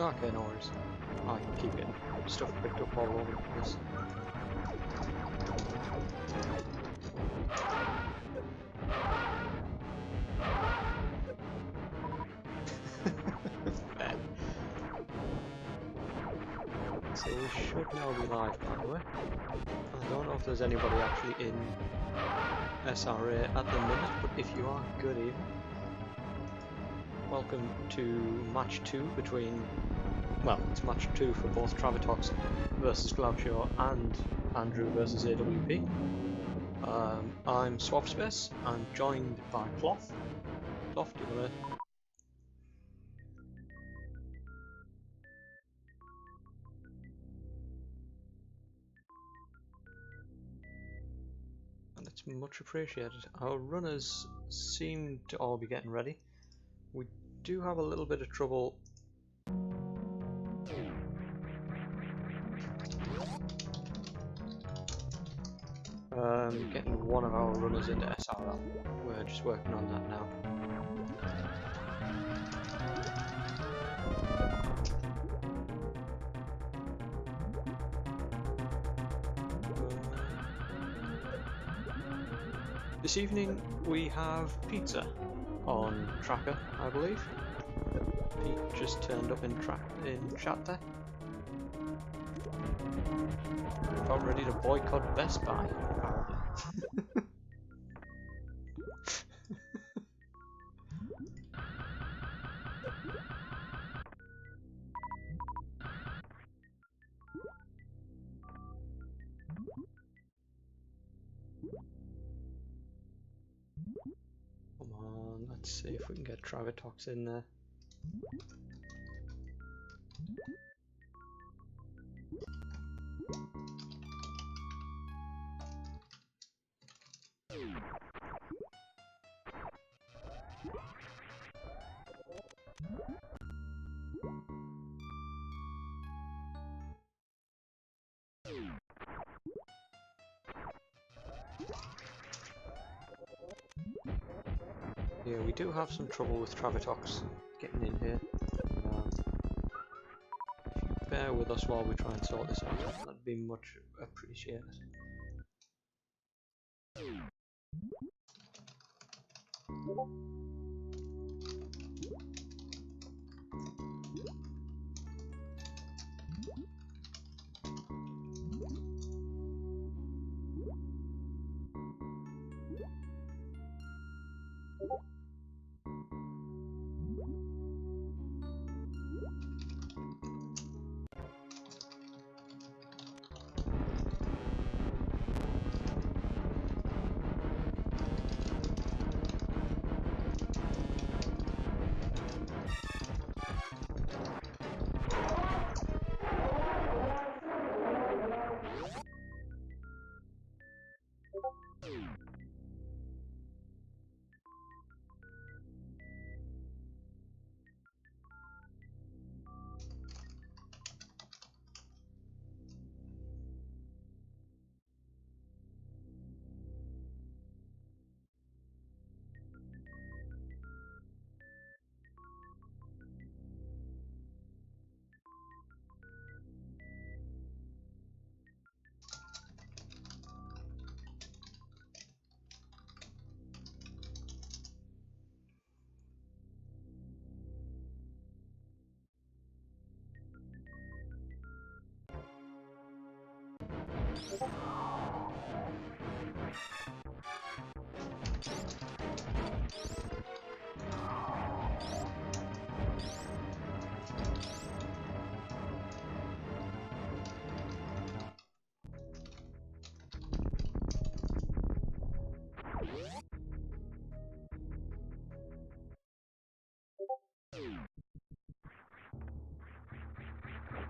Okay, no worries. I keep getting stuff picked up all over the place. So we should now be live, by the way. I don't know if there's anybody actually in SRA at the minute, but if you are, good evening. Welcome to match 2 between, well, it's match 2 for both Traviktox versus Glaucio and Andreww versus AWP. I'm Swapspace. I'm joined by Cloth. Cloth, do you want to... And it's much appreciated. Our runners seem to all be getting ready. We do have a little bit of trouble getting one of our runners into SRL. We're just working on that now. This evening we have pizza on Tracker, I believe. Pete just turned up in chat there. About ready to boycott Best Buy, apparently. Come on, let's see if we can get Traviktox in there. Yeah, we do have some trouble with Traviktox getting in here. If you bear with us while we try and sort this out, that'd be much appreciated.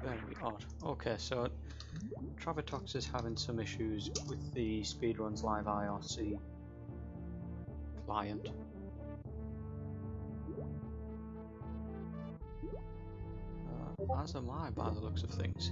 Very odd. Okay, so Traviktox is having some issues with the Speedruns Live IRC client. As am I, by the looks of things.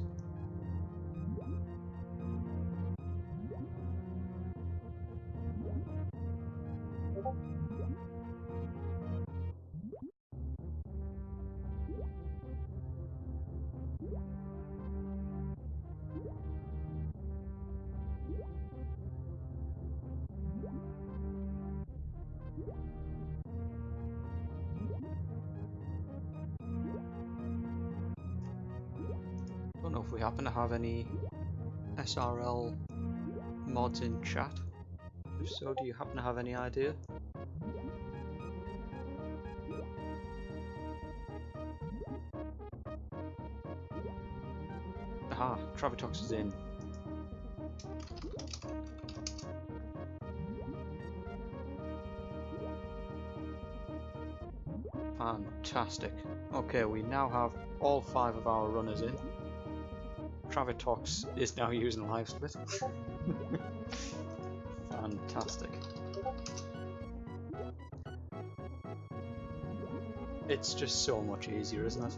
happen to have any SRL mods in chat? If so, do you happen to have any idea? Aha, Traviktox is in. Fantastic. Okay, we now have all 5 of our runners in. Traviktox is now using live split. Fantastic. It's just so much easier, isn't it?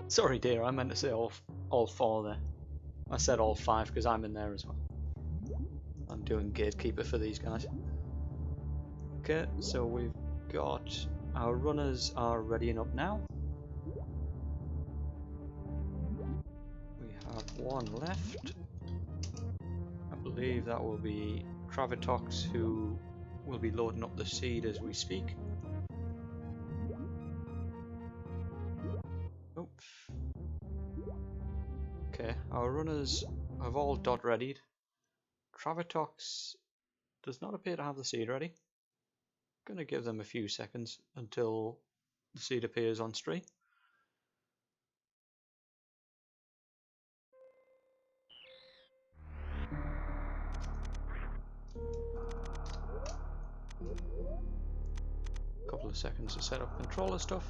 Sorry dear, I meant to say all 4 there. I said all 5 because I'm in there as well. I'm doing gatekeeper for these guys. Okay, so we've got our runners are readying up now. We have 1 left. I believe that will be Traviktox, who will be loading up the seed as we speak. Oops. Okay, our runners have all dot readied. Traviktox does not appear to have the seed ready. Gonna give them a few seconds until the seed appears on stream. Couple of seconds to set up controller stuff.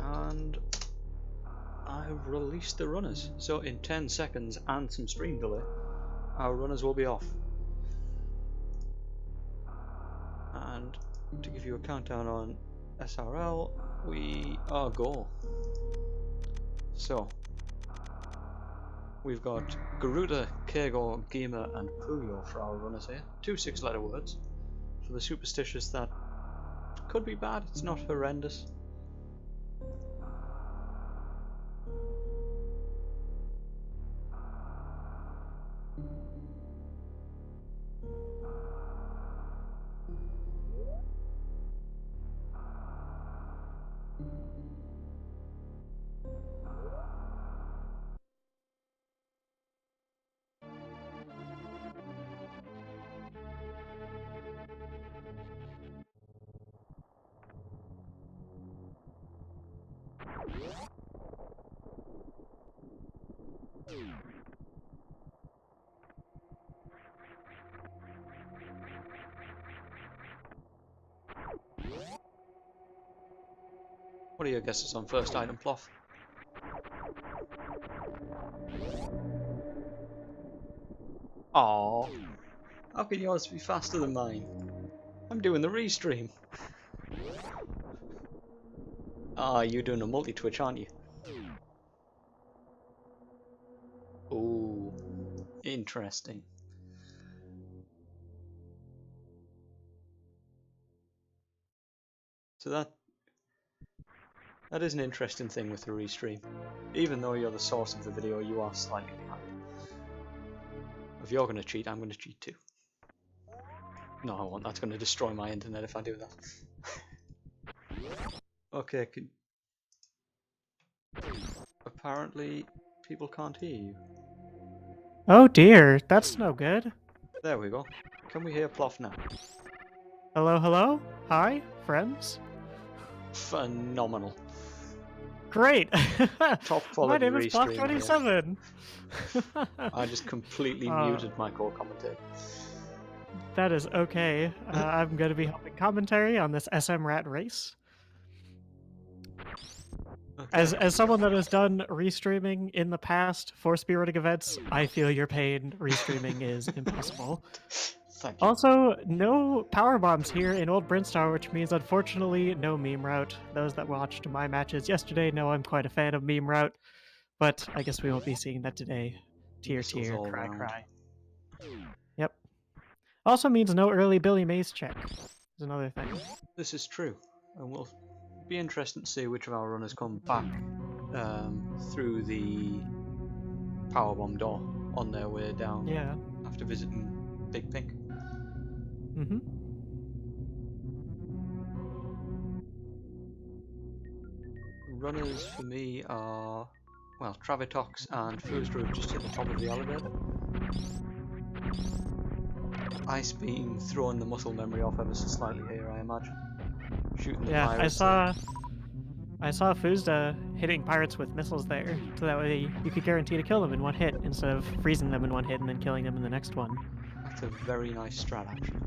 And I've released the runners. So in 10 seconds and some stream delay, our runners will be off. And to give you a countdown on SRL, we are go. So we've got Garuda, Kegor, Gima and Puyo for our runners here. 2 6-letter words. For the superstitious, that could be bad, it's not horrendous. What are your guesses on first item, Ploff? Aww. How can yours be faster than mine? I'm doing the restream. Ah, you're doing a multi-twitch, aren't you? Ooh, interesting. So that is an interesting thing with the restream. Even though you're the source of the video, you are slightly behind. If you're going to cheat, I'm going to cheat too. No, I won't. That's going to destroy my internet if I do that. Okay, apparently people can't hear you. Oh dear, that's no good. There we go. Can we hear Ploff now? Hello, hello? Hi, friends? Phenomenal. Great! Top quality My name is restream. Ploff27. I just completely muted my core commentator. That is okay. I'm going to be helping commentary on this SMRAT race. Okay. As someone that has done restreaming in the past for speedrunning events, I feel your pain. Restreaming is impossible. Thank you. Also, no power bombs here in Old Brinstar, which means unfortunately no meme route. Those that watched my matches yesterday know I'm quite a fan of meme route, but I guess we won't be seeing that today. Tier, cry, cry. Yep. Also means no early Billy Mays check. Is another thing. This is true, and we'll be interested to see which of our runners come back through the powerbomb door on their way down Yeah. after visiting Big Pink. Mm-hmm. Runners for me are, well, Traviktox and Fooster have just hit the top of the elevator. Ice Beam throwing the muscle memory off ever so slightly here, I imagine. Shooting the Yeah, pirates. I saw Fuzda hitting pirates with missiles there, so that way you could guarantee to kill them in one hit instead of freezing them in one hit and then killing them in the next one. That's a very nice strat, actually.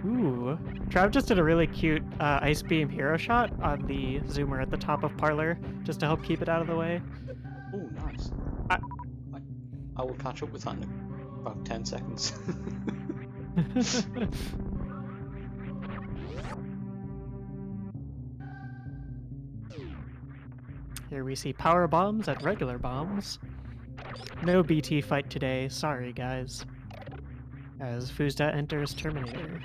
Ooh. Trav just did a really cute Ice Beam hero shot on the zoomer at the top of Parlor, just to help keep it out of the way. Oh, nice. I will catch up with that in about 10 seconds. Here we see power bombs at regular bombs. No BT fight today, sorry guys. As Fuzda enters Terminator.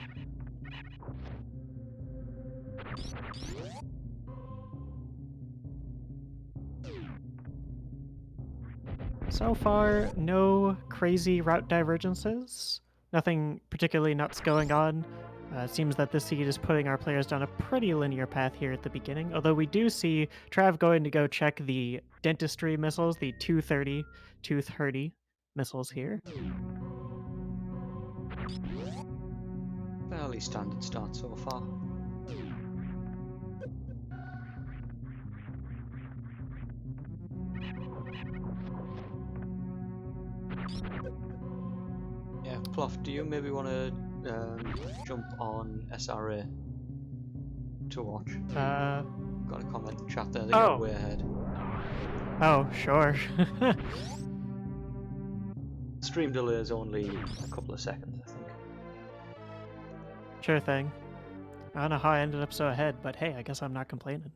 So far, no crazy route divergences. Nothing particularly nuts going on. It seems that this seed is putting our players down a pretty linear path here at the beginning, although we do see Trav going to go check the dentistry missiles, the 230 missiles here. Fairly standard start so far. Yeah, Pluff, do you maybe want to jump on SRA to watch? Got a comment in chat there that you're way ahead. Oh, sure. Stream delay is only a couple of seconds, I think. Sure thing. I don't know how I ended up so ahead, but hey, I guess I'm not complaining.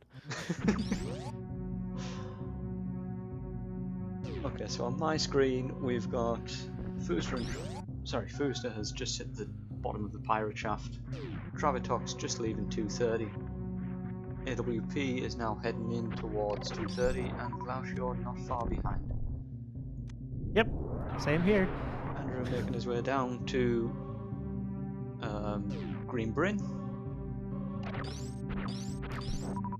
Okay, so on my screen we've got Fooster has just hit the bottom of the pirate shaft. Traviktox just leaving 230. AWP is now heading in towards 230, and Glaucio not far behind. Yep, same here. Andreww making his way down to Green Bryn.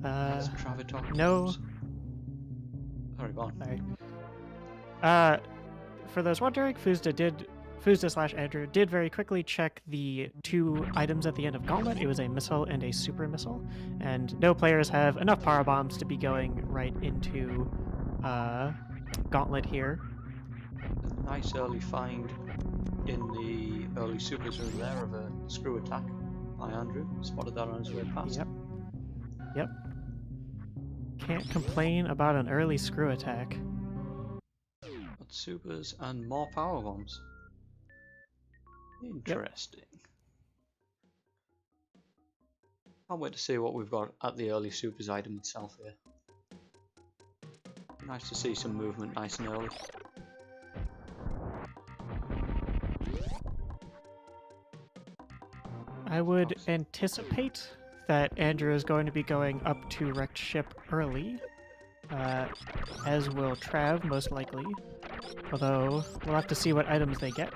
Traviktox. No. Sorry, go on. Sorry. For those wondering, Fuzda/Andreww did very quickly check the two items at the end of Gauntlet. It was a missile and a super missile, and no players have enough power bombs to be going right into Gauntlet here. A nice early find in the early supers room there of a screw attack by Andreww. Spotted that on his way past. Yep. Can't complain about an early screw attack. Got supers and more power bombs. Interesting. Yep. Can't wait to see what we've got at the early supers item itself here. Nice to see some movement nice and early. I would anticipate that Andreww is going to be going up to wrecked ship early, as will Trav most likely, although we'll have to see what items they get.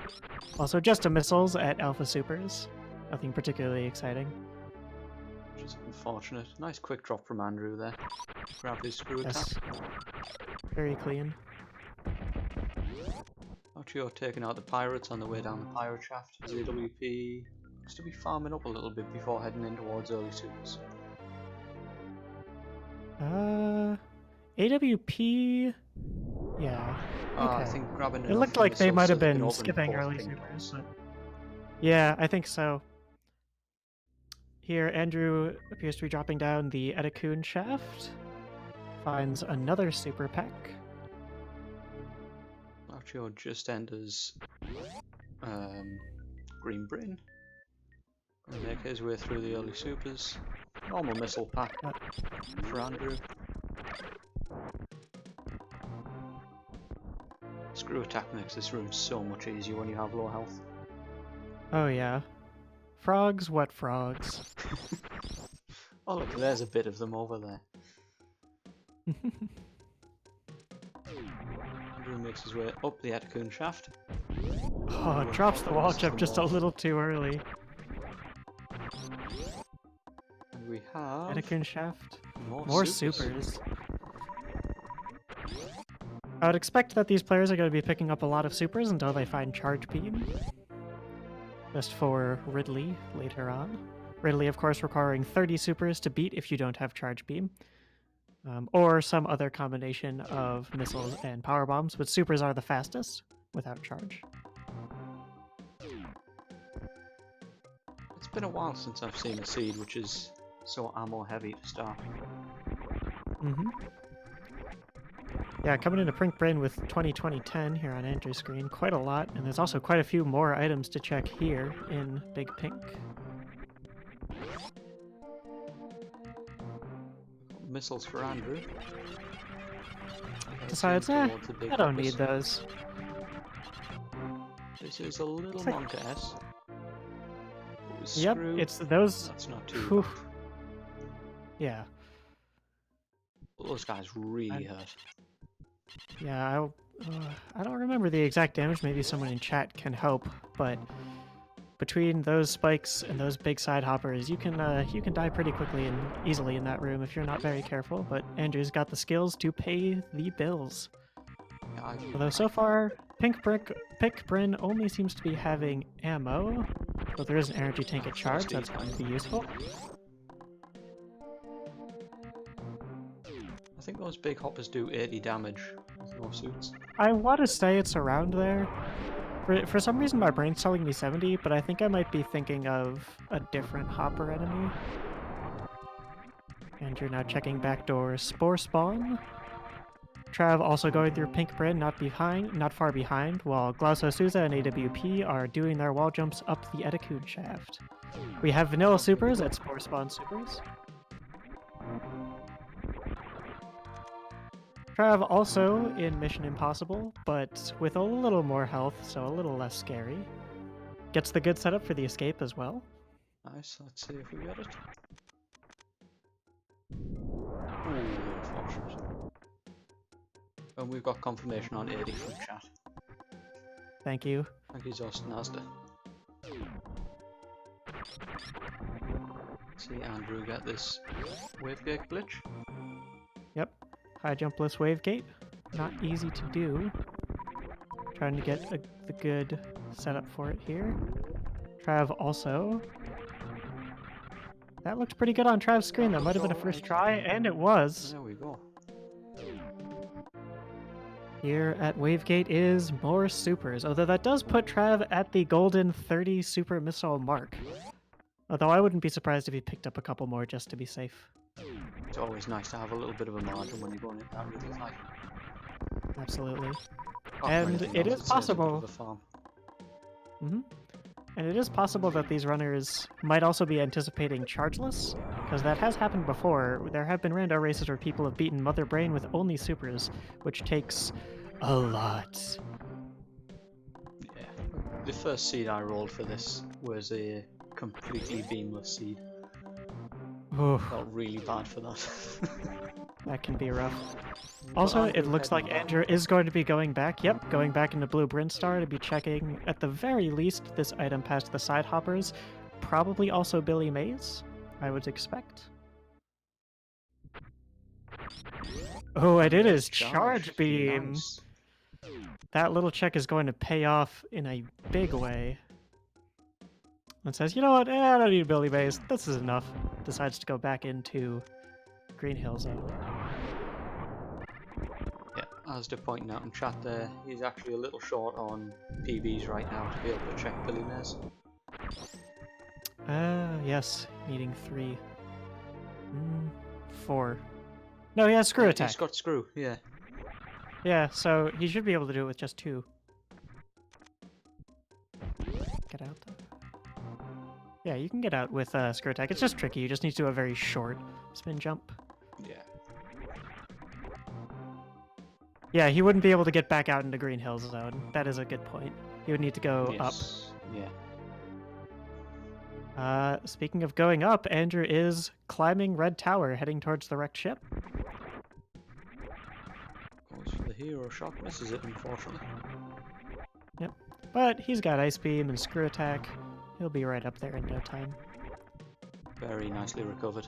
Also, just a missiles at Alpha Supers, nothing particularly exciting. Which is unfortunate. Nice quick drop from Andreww there. Grab his screw attack. Very clean. Glaucio taking out the pirates on the way down the pirate shaft. His AWP looks to be farming up a little bit before heading in towards early supers. AWP... Yeah. Okay. I think grabbing it looked like they might have been skipping early supers. But... Yeah, I think so. Here, Andreww appears to be dropping down the Etakun shaft. Finds another super pack. Glaucio just enters Green Bryn. Gonna make his way through the early supers. Normal missile pack for Andreww. Screw attack makes this room so much easier when you have low health. Oh yeah. Frogs, what frogs? Oh look, there's a bit of them over there. Andreww makes his way up the Etikun shaft. Oh, it drops the wall jump just a little too early. And we have Etikun shaft. more More supers. supers. I would expect that these players are going to be picking up a lot of supers until they find Charge Beam. Just for Ridley later on. Ridley, of course, requiring 30 supers to beat if you don't have Charge Beam. Or some other combination of missiles and power bombs, but supers are the fastest without charge. It's been a while since I've seen a seed which is so ammo heavy to start. Yeah, coming into Prink Brain with 20-20-10 here on Andrew's screen, quite a lot, and there's also quite a few more items to check here in Big Pink. Missiles for Andreww. Decides, I don't need those. This is a little Monka S. Yep, it's those. That's not too bad. Yeah. Those guys really hurt. Yeah, I don't remember the exact damage. Maybe someone in chat can help, but between those spikes and those big side hoppers, you can die pretty quickly and easily in that room if you're not very careful. But Andrew's got the skills to pay the bills. Yeah, Although so far, Pink Bryn only seems to be having ammo, but there is an energy tank at charge. That's going to be useful. I think those big hoppers do 80 damage with no suits. I want to say it's around there. For some reason, my brain's telling me 70, but I think I might be thinking of a different hopper enemy. And you're now checking backdoor Spore Spawn. Trav also going through Pink Bryn, not far behind, while Glauso Souza and AWP are doing their wall jumps up the Etikun shaft. We have Vanilla Supers at Spore Spawn Supers. Trav also in Mission Impossible, but with a little more health, so a little less scary. Gets the good setup for the escape as well. Nice, let's see if we get it. Ooh, unfortunate. And we've got confirmation on 80 from chat. Thank you. Thank you, Zost Nazda. See Andreww get this wavegate glitch. Yep. High jumpless wave gate. Not easy to do. Trying to get the good setup for it here. Trav also. That looked pretty good on Trav's screen. That might have been a first try, and it was. There we go. Here at Wavegate is more supers, although that does put Trav at the golden 30 super missile mark. Although I wouldn't be surprised if he picked up a couple more just to be safe. It's always nice to have a little bit of a margin when you're going into that really fight. Absolutely. And it is possible. And it is possible that these runners might also be anticipating chargeless, because that has happened before. There have been rando races where people have beaten Mother Brain with only supers, which takes a lot. Yeah. The first seed I rolled for this was a completely beamless seed. Oof. Felt really bad for that. That can be rough. Also, it looks like Andreww is going to be going back. Yep, going back into Blue Brinstar to be checking, at the very least, this item past the side hoppers. Probably also Billy Mays, I would expect. Oh, and it is Charge Beam! Nice. That little check is going to pay off in a big way. And says, you know what, I don't need Billy Mays, this is enough. Decides to go back into Green Hill Zone. Yeah, as they're pointing out in chat there, he's actually a little short on PBs right now to be able to check Billy Mays. Yes, needing 3. 4. No, he has screw attack. He's got screw, yeah. Yeah, so he should be able to do it with just 2. Get out. Yeah, you can get out with screw attack. It's just tricky. You just need to do a very short spin jump. Yeah. Yeah, he wouldn't be able to get back out into Green Hill Zone. That is a good point. He would need to go up. Yeah. Speaking of going up, Andreww is climbing Red Tower, heading towards the wrecked ship. hero shot misses it, unfortunately. Yep. But he's got Ice Beam and Screw Attack. He'll be right up there in no time. Very nicely recovered.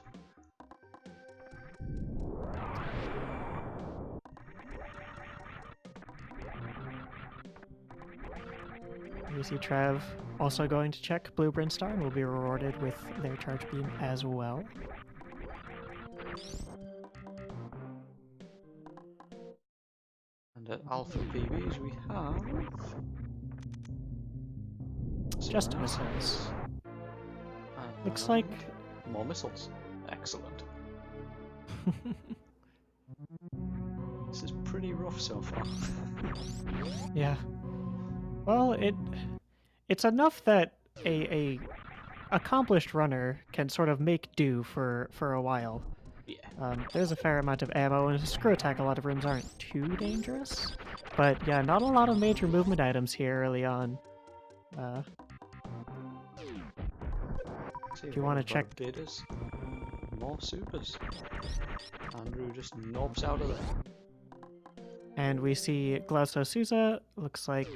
We see Trav also going to check Blue Brinstar and will be rewarded with their Charge Beam as well. And at Alpha PBs we have... Just SMRAT. missiles. Looks And like... more missiles. Excellent. This is pretty rough so far. Yeah. Well, it's enough that a accomplished runner can sort of make do for a while. Yeah. There's a fair amount of ammo, and Screw Attack, a lot of rooms aren't too dangerous. But yeah, not a lot of major movement items here early on. See if you want to check... betas, more supers. Andreww just nobs out of there. And we see Glauso Souza, looks like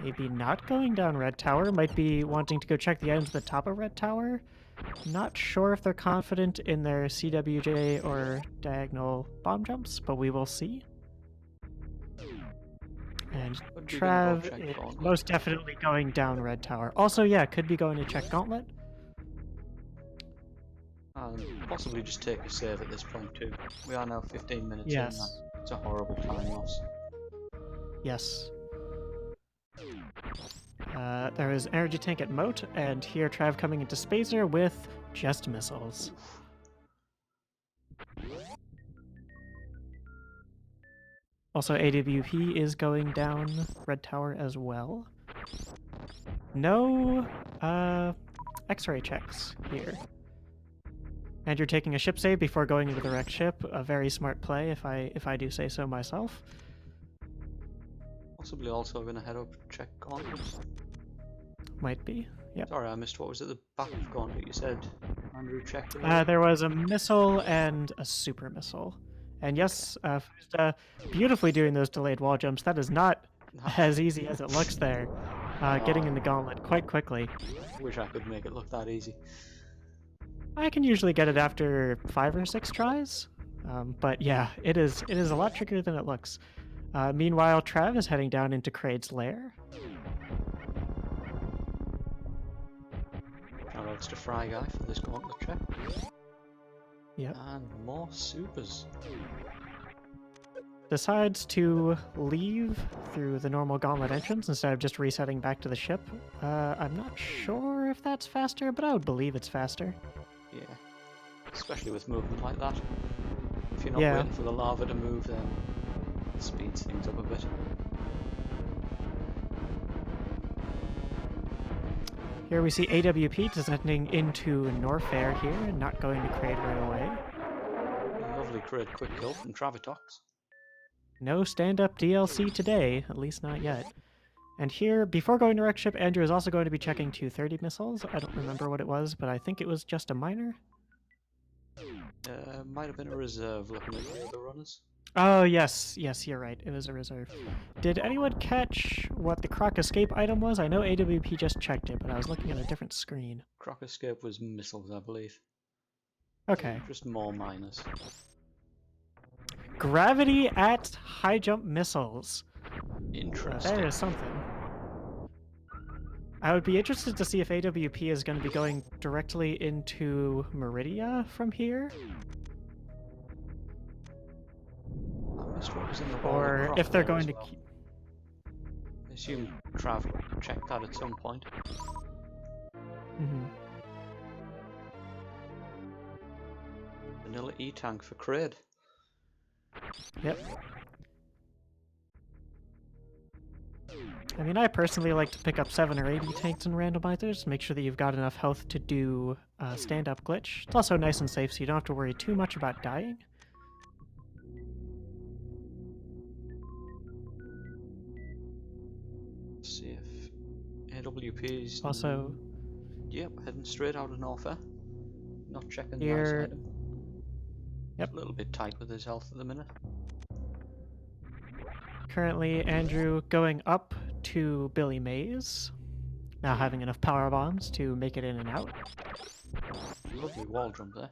maybe not going down Red Tower, might be wanting to go check the items at the top of Red Tower. Not sure if they're confident in their CWJ or diagonal bomb jumps, but we will see. And Trav is most definitely going down Red Tower. Also, yeah, could be going to check Gauntlet. And possibly just take a save at this point too. We are now 15 minutes in. Yes. It's a horrible time loss. Yes. There is Energy Tank at Moat, and here Trav coming into Spazer with just missiles. Also, AWP is going down Red Tower as well. No X-ray checks here. And you're taking a ship save before going into the wrecked ship. A very smart play, if I do say so myself. Possibly also going to head up check Gauntlet. Might be. Yep. Sorry, I missed what was at the back of Gauntlet. You said Andreww checked it. There was a missile and a super missile. And yes, Fuzda beautifully doing those delayed wall jumps. That is not as easy as it looks there. Getting in the Gauntlet quite quickly. Wish I could make it look that easy. I can usually get it after 5 or 6 tries. But yeah, it is a lot trickier than it looks. Meanwhile, Trav is heading down into Kraid's lair. Shoutouts to Fry Guy for this Gauntlet check. Yep. And more supers. Decides to leave through the normal Gauntlet entrance instead of just resetting back to the ship. I'm not sure if that's faster, but I would believe it's faster. Yeah. Especially with movement like that. If you're not waiting for the lava to move, then it speeds things up a bit. Here we see AWP descending into Norfair here and not going to Kraid right away. Lovely Kraid quick kill from Traviktox. No stand-up DLC today, at least not yet. And here, before going to wreck ship, Andreww is also going to be checking 230 missiles. I don't remember what it was, but I think it was just a minor. Might have been a reserve looking at the other runners. Oh, yes, you're right. It was a reserve. Did anyone catch what the Croc Escape item was? I know AWP just checked it, but I was looking at a different screen. Croc Escape was missiles, I believe. Okay. Just more minors. Gravity at high jump missiles. Interesting. That is something. I would be interested to see if AWP is going to be going directly into Meridia from here. I missed what was in the or if they're going to keep... I assume Trav checked that at some point. Mm-hmm. Vanilla E-Tank for Kraid. Yep. I mean, I personally like to pick up 7 or 8 tanks and randomizers, make sure that you've got enough health to do stand-up glitch. It's also nice and safe, so you don't have to worry too much about dying. Let's see if AWP's... Also... Yep, heading straight out of Norfair. Not checking the Here... outside. Yep. A little bit tight with his health at the minute. Currently, Andreww going up to Billy Mays, now having enough power bombs to make it in and out. Lovely wall jump there.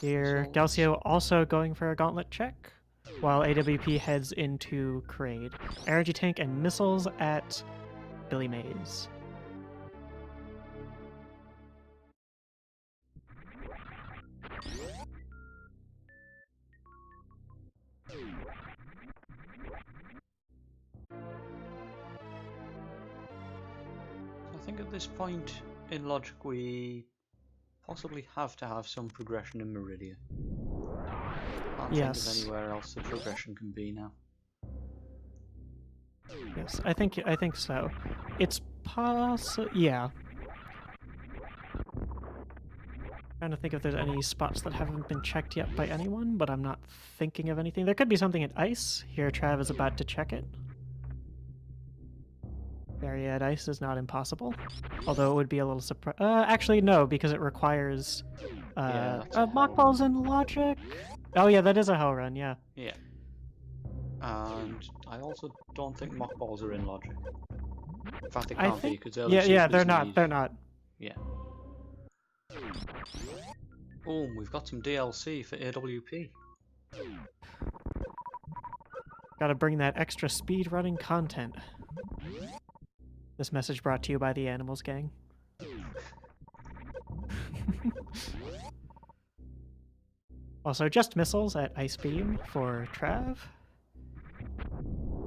Here, Galcio also going for a gauntlet check, while AWP heads into Crade. Energy tank and missiles at Billy Mays. I think at this point in logic we possibly have to have some progression in Meridia. Can't think of anywhere else the progression can be now. Yes, I think so. It's yeah. Trying to think if there's any spots that haven't been checked yet by anyone, but I'm not thinking of anything. There could be something at ice. Here, Trav is about to check it. Area at ice is not impossible, although it would be a little surprise. Actually, no, because it requires mock balls in logic. Oh yeah, that is a hell run. Yeah. Yeah. And I also don't think mock balls are in logic. In fact, they can't be because yeah, they're not. They're not. Yeah. Boom, we've got some DLC for AWP. Gotta bring that extra speed running content. This message brought to you by the Animals Gang. Also, just missiles at Ice Beam for Trav.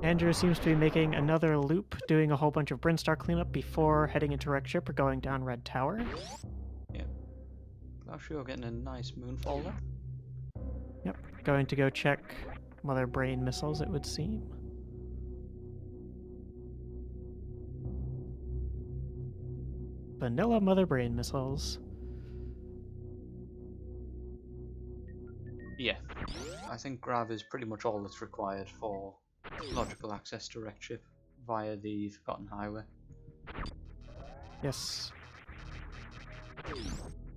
Andreww seems to be making another loop, doing a whole bunch of Brinstar cleanup before heading into Wreck Ship or going down Red Tower. Yep. Glacio getting a nice moonfall there. Yep. Going to go check Mother Brain missiles, it would seem. Vanilla Mother Brain missiles. Yeah. I think Grav is pretty much all that's required for logical access to Wreck Ship via the Forgotten Highway. Yes.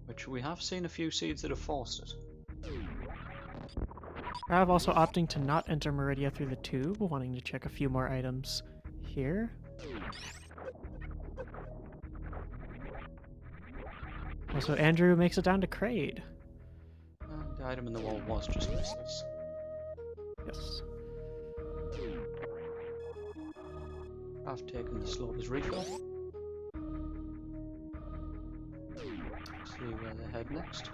Which we have seen a few seeds that have forced it. Grav also opting to not enter Meridia through the tube, wanting to check a few more items here. Also, Andreww makes it down to Crade. And the item in the wall was just missiles. Yes. I've taken the Slaughter's refill. See where they head next.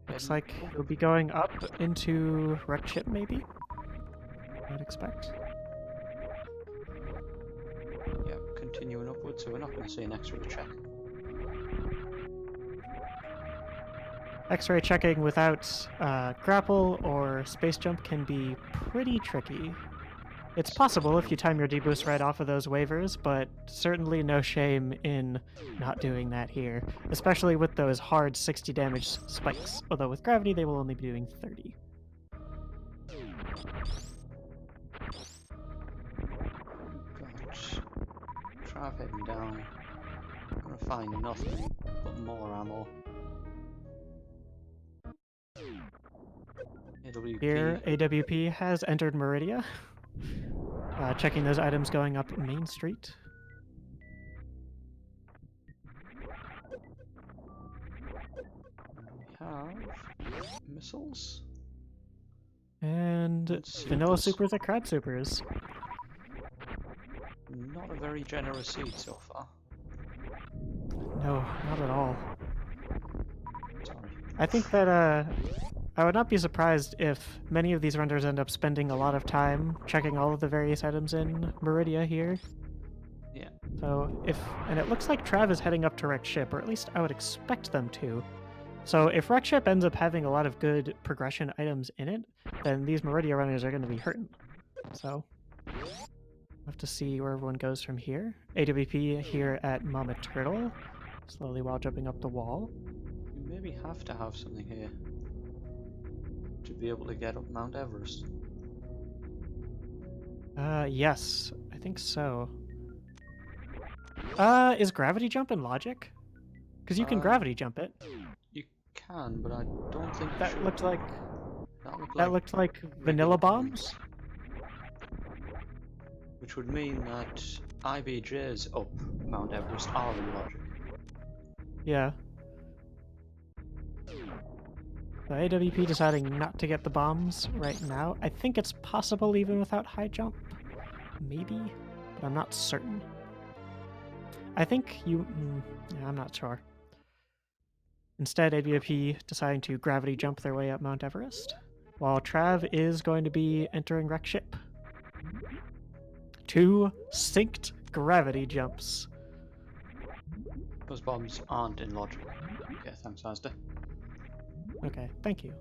Looks like he'll be going up into Wreck Ship, maybe? I'd expect. Yeah, continuing upwards, so we're not going to see an X-ray check. X-ray checking without grapple or space jump can be pretty tricky. It's possible if you time your deboost right off of those waivers, but certainly no shame in not doing that here, especially with those hard 60 damage spikes, although with gravity they will only be doing 30. Gosh. Trav heading down. Gonna find nothing but more ammo. AWP. Here, AWP has entered Meridia. Checking those items going up Main Street. We have missiles. And Vanilla Supers at Crab Supers. Not a very generous seed so far. No, not at all. Sorry. I think that I would not be surprised if many of these renders end up spending a lot of time checking all of the various items in Meridia here. Yeah. So and it looks like Trav is heading up to Wreck Ship, or at least I would expect them to. So if Wreck Ship ends up having a lot of good progression items in it, then these Meridia runners are going to be hurting. So we'll have to see where everyone goes from here. AWP here at Mama Turtle, slowly while jumping up the wall. You maybe have to have something here to be able to get up Mount Everest. Yes, I think so. Is gravity jump in logic? Because you can gravity jump it. You can, but I don't think That looked like... That looked like vanilla bombs. Which would mean that IBJs up Mount Everest are in logic. Yeah. So AWP deciding not to get the bombs right now. I think it's possible even without high jump. Maybe, but I'm not certain. I think you... yeah, I'm not sure. Instead, AWP deciding to gravity jump their way up Mount Everest, while Trav is going to be entering wreck ship. 2 synced gravity jumps. Those bombs aren't in logic. Okay, thanks, Asda. Okay, thank you.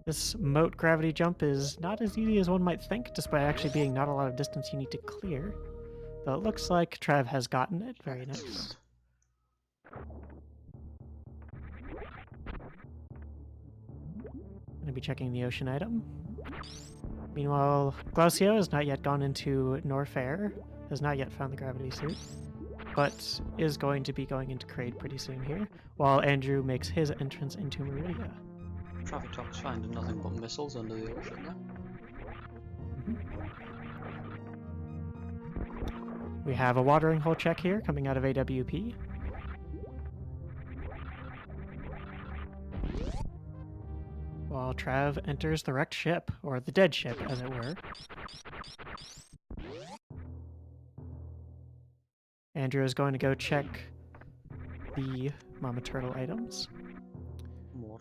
This moat gravity jump is not as easy as one might think, despite actually being not a lot of distance you need to clear. Though it looks like Trav has gotten it. Very nice. Gonna be checking the ocean item. Meanwhile, Glaucio has not yet gone into Norfair, has not yet found the gravity suit, but is going to be going into Kraid pretty soon here, while Andreww makes his entrance into Meridia. Traviktox finding nothing but missiles under the ocean there. We have a watering hole check here coming out of AWP. While Trav enters the wrecked ship, or the dead ship, as it were. Andreww is going to go check the Mama Turtle items.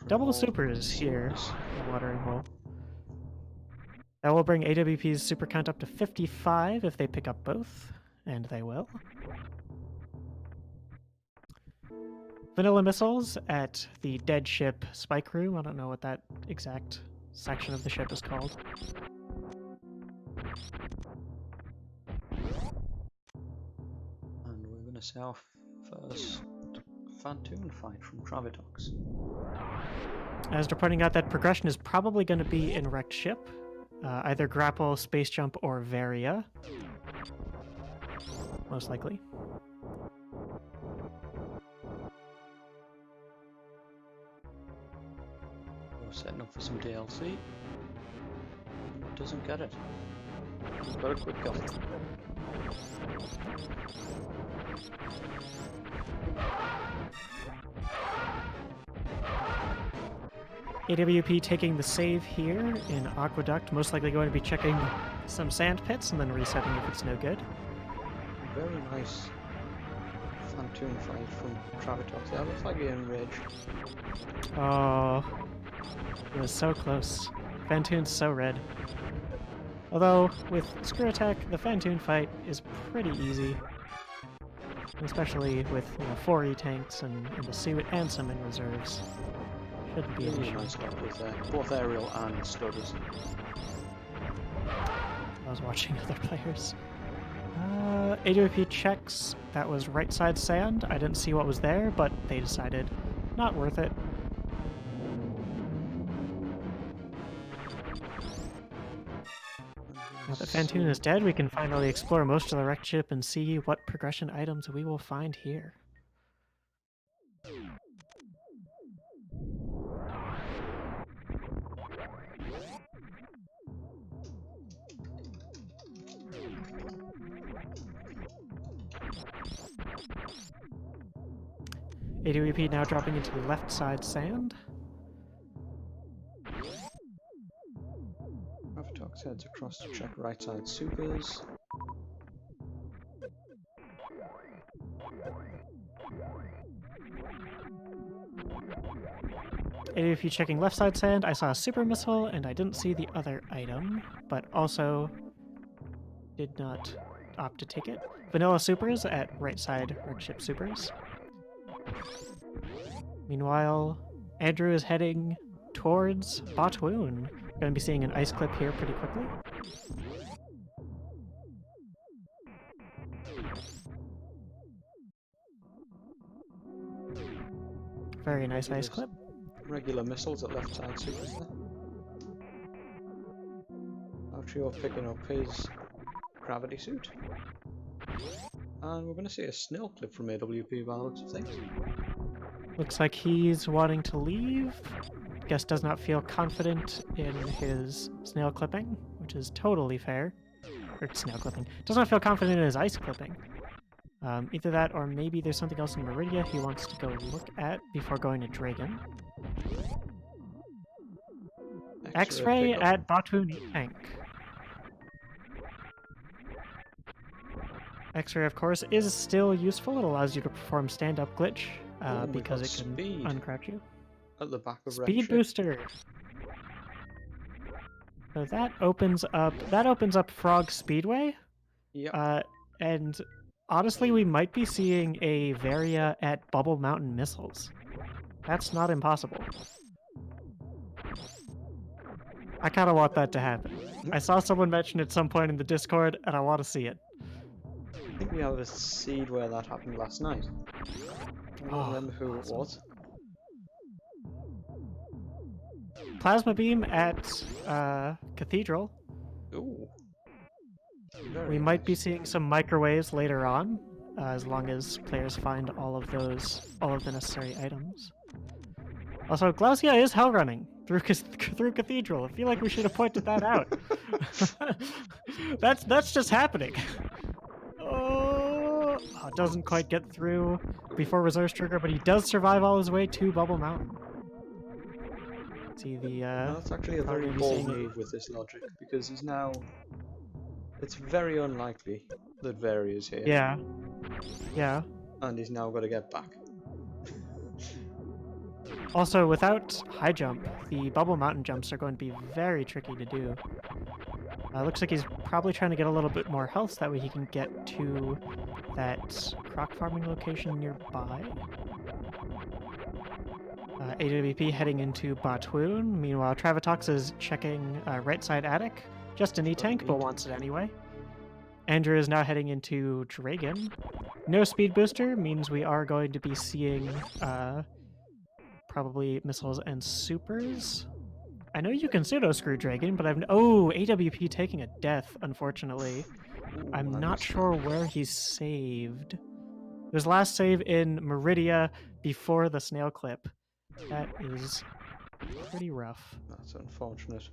Double supers here in the watering hole. That will bring AWP's super count up to 55 if they pick up both, and they will. Vanilla missiles at the dead ship spike room. I don't know what that exact section of the ship is called. And we're going to see our first Fantoon fight from Traviktox. As they're pointing out, that progression is probably going to be in wrecked ship. Either grapple, space jump, or Varia. Most likely. We're setting up for some DLC. Doesn't get it. Got a quick kill. AWP taking the save here in Aqueduct, most likely going to be checking some sand pits and then resetting if it's no good. Very nice Fantoon fight from Traviktox there. Looks like you're in rage. Oh, it was so close. Fantoon's so red. Although, with Screw Attack, the Fantoon fight is pretty easy. Especially with 4 E-tanks and a suit and some in reserves. Shouldn't be an issue. Nice stuff with both aerial and studders. I was watching other players. AWP checks. That was right side sand. I didn't see what was there, but they decided not worth it. Now that Fantoon is dead, we can finally explore most of the wrecked ship and see what progression items we will find here. AWP now dropping into the left side sand. Traviktox heads across to check right side supers. AWP checking left side sand. I saw a super missile and I didn't see the other item, but also did not opt to take it. Vanilla supers at right side red ship supers. Meanwhile, Andreww is heading towards Botwoon. We're going to be seeing an ice clip here pretty quickly. Very nice ice clip. Regular missiles at left side supers there. Glaucio picking up his gravity suit. And we're going to see a snail clip from AWP by the looks of things. Looks like he's wanting to leave. Guess does not feel confident in his snail clipping, which is totally fair. Or snail clipping. Does not feel confident in his ice clipping. Either that or maybe there's something else in Meridia he wants to go look at before going to Dragon. X-ray at Batu tank. X-ray, of course, is still useful. It allows you to perform stand-up glitch because it can uncrouch you. At the back of Speed booster. So that opens up Frog Speedway. Yeah. And honestly, we might be seeing a Varia at Bubble Mountain Missiles. That's not impossible. I kind of want that to happen. I saw someone mention it at some point in the Discord, and I want to see it. I think we have a seed where that happened last night. I don't remember who it was. Plasma beam at Cathedral. Ooh. We might be seeing some microwaves later on, as long as players find all of the necessary items. Also, Glaucia is hell running through Cathedral. I feel like we should have pointed that out. That's just happening. Oh, doesn't quite get through before reserves trigger, but he does survive all his way to Bubble Mountain. See the that's actually a very bold move with this logic, because he's now. It's very unlikely that Varia is here. Yeah. Yeah. And he's now got to get back. Also, without high jump, the Bubble Mountain jumps are going to be very tricky to do. Looks like he's probably trying to get a little bit more health so that way he can get to that croc farming location nearby. AWP heading into Batoon. Meanwhile, Traviktox is checking right side attic. Just an E-tank, but wants it anyway. Andreww is now heading into Dragon. No speed booster means we are going to be seeing probably missiles and supers. I know you can pseudo-screw Dragon, but AWP taking a death, unfortunately. I'm not sure where he's saved. His last save in Meridia before the snail clip. That is pretty rough. That's unfortunate.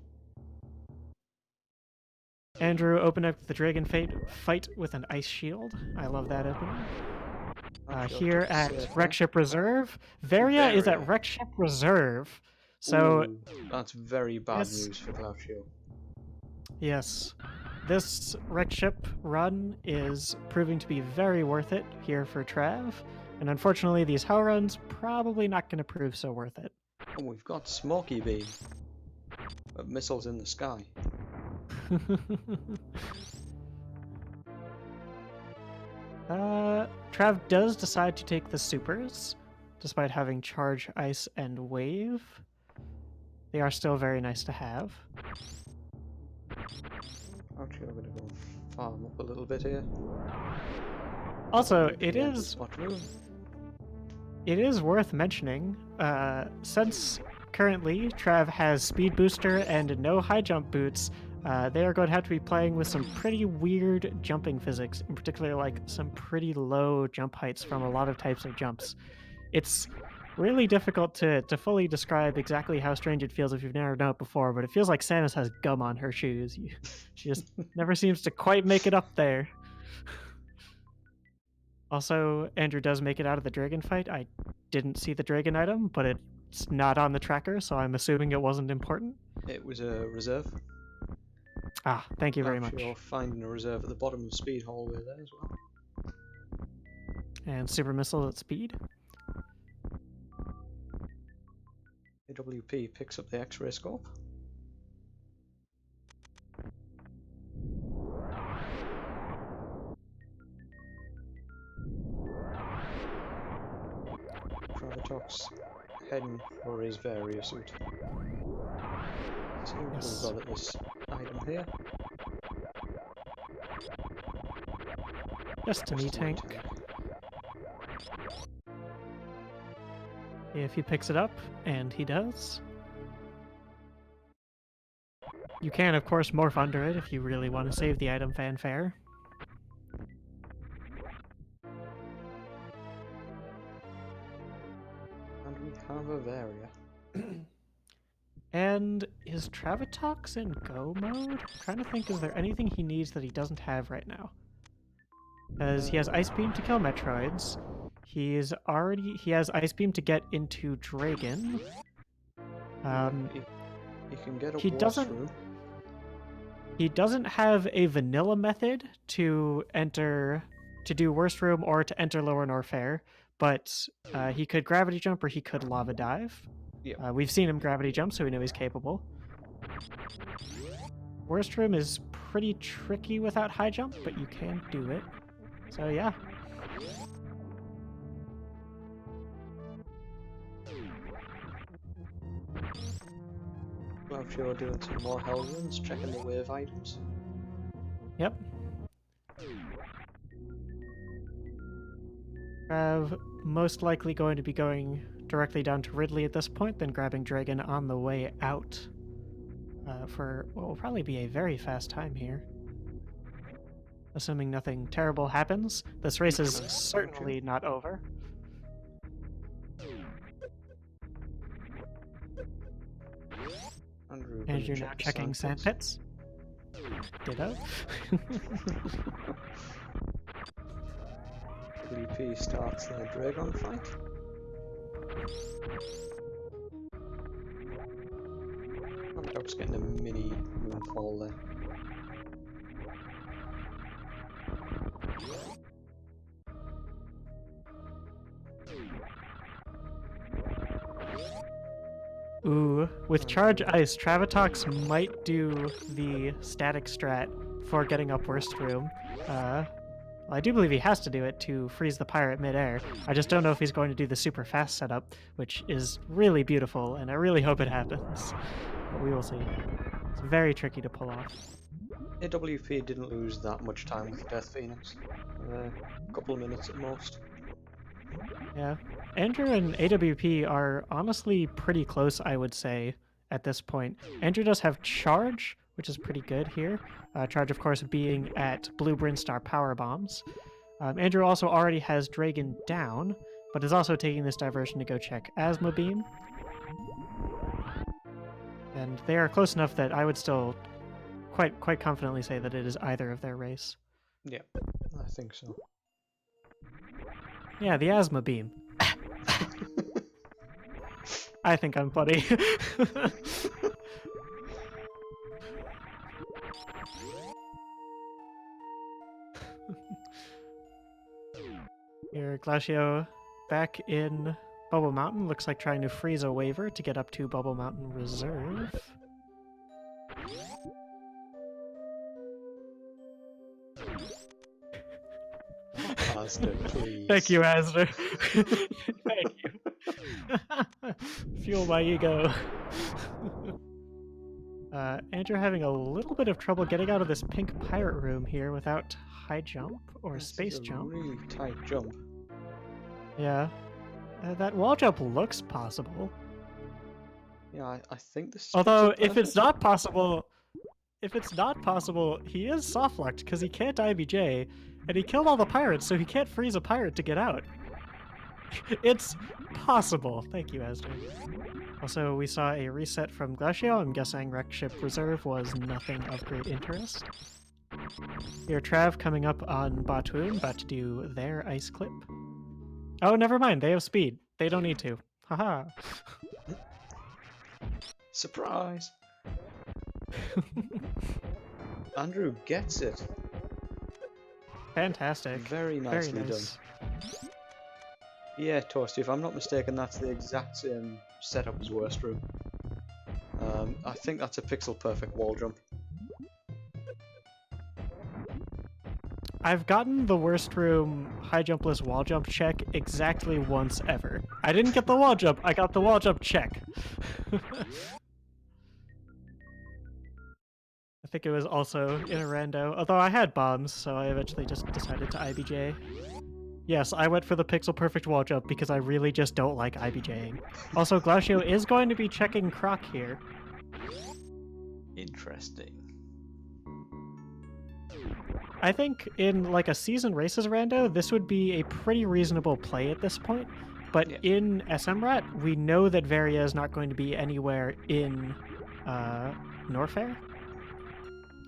Andreww opened up the Dragon fight with an ice shield. I love that opening. Here at Wreck Ship Reserve. Varia is at Wreck Ship Reserve. So ooh, that's very bad news for Glaucio. Yes. This Wreck Ship run is proving to be very worth it here for Trav. And unfortunately, these Hell runs probably not going to prove so worth it. Oh, we've got Smoky Beam. Missiles in the sky. Trav does decide to take the supers, despite having charge, ice, and wave. They are still very nice to have. Actually, I'm going to go farm up a little bit here. Also, it is worth mentioning, since currently Trav has speed booster and no high jump boots, they are going to have to be playing with some pretty weird jumping physics, in particular like some pretty low jump heights from a lot of types of jumps. It's really difficult to fully describe exactly how strange it feels if you've never done it before, but it feels like Samus has gum on her shoes. She just never seems to quite make it up there. Also, Andreww does make it out of the dragon fight. I didn't see the dragon item, but it's not on the tracker, so I'm assuming it wasn't important. It was a reserve. Ah, thank you very much. You're finding a reserve at the bottom of the speed hallway there as well. And super missile at speed. AWP picks up the X-ray scope. Traviktox heading for his Varia suit. See what we've got at this item here. Just an E-tank. If he picks it up, and he does. You can, of course, morph under it if you really want to save the item fanfare. have a Varia. And is Traviktox in go mode? I'm trying to think, is there anything he needs that he doesn't have right now? Because he has Ice Beam to kill Metroids. He has Ice Beam to get into Dragon. He can get a he doesn't have a vanilla method to do Worst Room or to enter Lower Norfair, but he could Gravity Jump or he could Lava Dive. Yeah. We've seen him Gravity Jump, so we know he's capable. Worst Room is pretty tricky without High Jump, but you can do it. So yeah. Groucho doing some more hell runs, checking the wave items. Yep. Trav most likely going to be going directly down to Ridley at this point, then grabbing Dragon on the way out for what will probably be a very fast time here. Assuming nothing terrible happens. This race is certainly not over. Andrew now checking sand pits. Ditto. AWP starts their Dragon fight. Traviktox getting a mini moonfall there. Ooh, with Charge Ice, Traviktox might do the static strat for getting up Worst Room. Well, I do believe he has to do it to freeze the pirate midair. I just don't know if he's going to do the super fast setup, which is really beautiful, and I really hope it happens. But we will see. It's very tricky to pull off. AWP didn't lose that much time with Death Phoenix. A couple of minutes at most. Yeah. Andreww and AWP are honestly pretty close, I would say, at this point. Andreww does have Charge, which is pretty good here. Charge, of course, being at Blue Brinstar Power Bombs. Andreww also already has Dragon down, but is also taking this diversion to go check Asthma Beam. And they are close enough that I would still quite confidently say that it is either of their race. Yeah, I think so. Yeah, the Asthma Beam. I think I'm funny. Here, Glacio back in Bubble Mountain. Looks like trying to freeze a waiver to get up to Bubble Mountain Reserve. Asda, please. Thank you, Asda. Thank you. Fuel my ego. Andreww having a little bit of trouble getting out of this pink pirate room here without high jump or space jump. Really tight jump. Yeah. That wall jump looks possible. Yeah, I think this. Although, if it's not possible, he is soft-locked because he can't IBJ, and he killed all the pirates, so he can't freeze a pirate to get out. It's possible. Thank you, Asda. Also, we saw a reset from Glacio. I'm guessing Wreck Ship Reserve was nothing of great interest. Here, Trav coming up on Batoon, about to do their ice clip. Oh, never mind. They have speed. They don't need to. Haha. Surprise! Andreww gets it. Fantastic. Very nicely done. Yeah, Toasty, if I'm not mistaken, that's the exact same setup as Worst Room. I think that's a pixel perfect wall jump. I've gotten the Worst Room high jumpless wall jump check exactly once ever. I didn't get the wall jump, I got the wall jump check. I think it was also in a rando, although I had bombs, so I eventually just decided to IBJ. Yes, I went for the pixel perfect wall jump because I really just don't like IBJing. Also, Glacio is going to be checking Croc here. Interesting. I think in like a season races rando, this would be a pretty reasonable play at this point. But Yeah. in SMRAT, we know that Varia is not going to be anywhere in Norfair.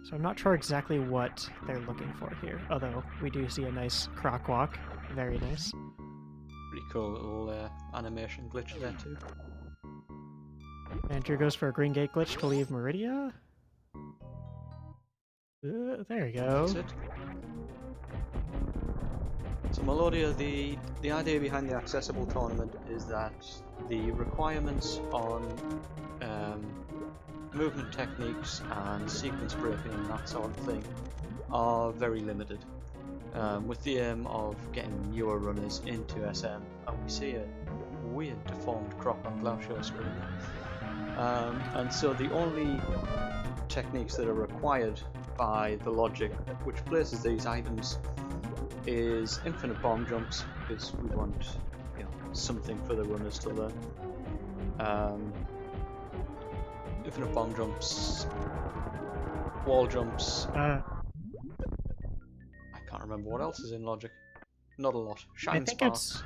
So I'm not sure exactly what they're looking for here, although we do see a nice croc walk. Very nice. Pretty cool little animation glitch there too. Andreww goes for a green gate glitch to leave Meridia. There you go. That's it. So Melodia, the idea behind the accessible tournament is that the requirements on movement techniques and sequence breaking and that sort of thing are very limited, with the aim of getting newer runners into SM. And we see a weird deformed crop on Glaucio's screen. And so the only techniques that are required by the logic which places these items is infinite bomb jumps, because we want, you know, something for the runners to learn. Infinite bomb jumps, wall jumps. I can't remember what else is in logic. Not a lot. Shine sparks.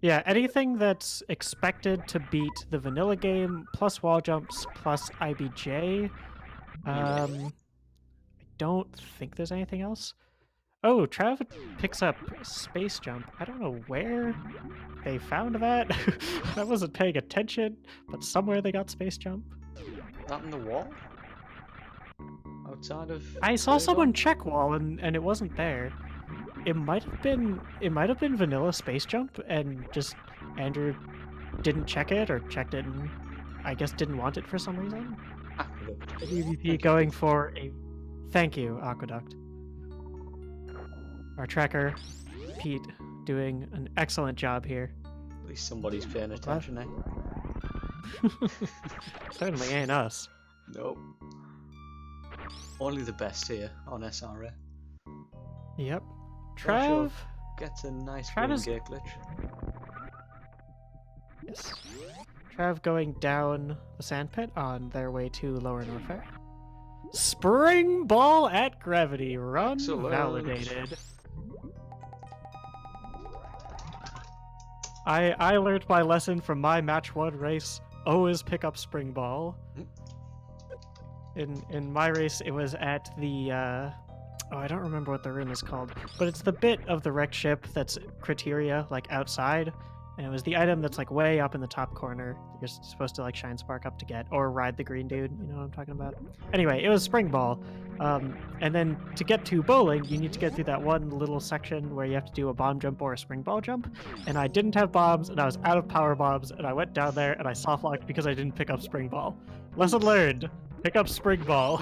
Yeah, anything that's expected to beat the vanilla game, plus wall jumps, plus IBJ. I don't think there's anything else. Oh, Trav picks up space jump. I don't know where they found that. I wasn't paying attention, but somewhere they got space jump. That in the wall? Outside of... I saw someone check wall and it wasn't there. It might have been vanilla space jump, and just Andreww didn't check it, or checked it and I guess didn't want it for some reason. Aqueduct. AWP going for a... Thank you, Aqueduct. Our tracker, Pete, doing an excellent job here. At least somebody's paying attention, eh? Certainly ain't us. Nope. Only the best here on SRA. Yep. Trav gets a nice green gate glitch. Yes. Trav going down the sandpit on their way to Lower Norfair. Spring ball at gravity. Run Excellent. Validated. I learned my lesson from my match 1 race. Always pick up spring ball. In my race, it was at the oh, I don't remember what the room is called, but it's the bit of the wrecked ship that's criteria, like outside, and it was the item that's like way up in the top corner. You're supposed to like shine spark up to get, or ride the green dude. You know what I'm talking about? Anyway, it was spring ball, and then to get to bowling, you need to get through that one little section where you have to do a bomb jump or a spring ball jump. And I didn't have bombs, and I was out of power bombs, and I went down there and I soft locked because I didn't pick up spring ball. Lesson learned. Pick up spring ball.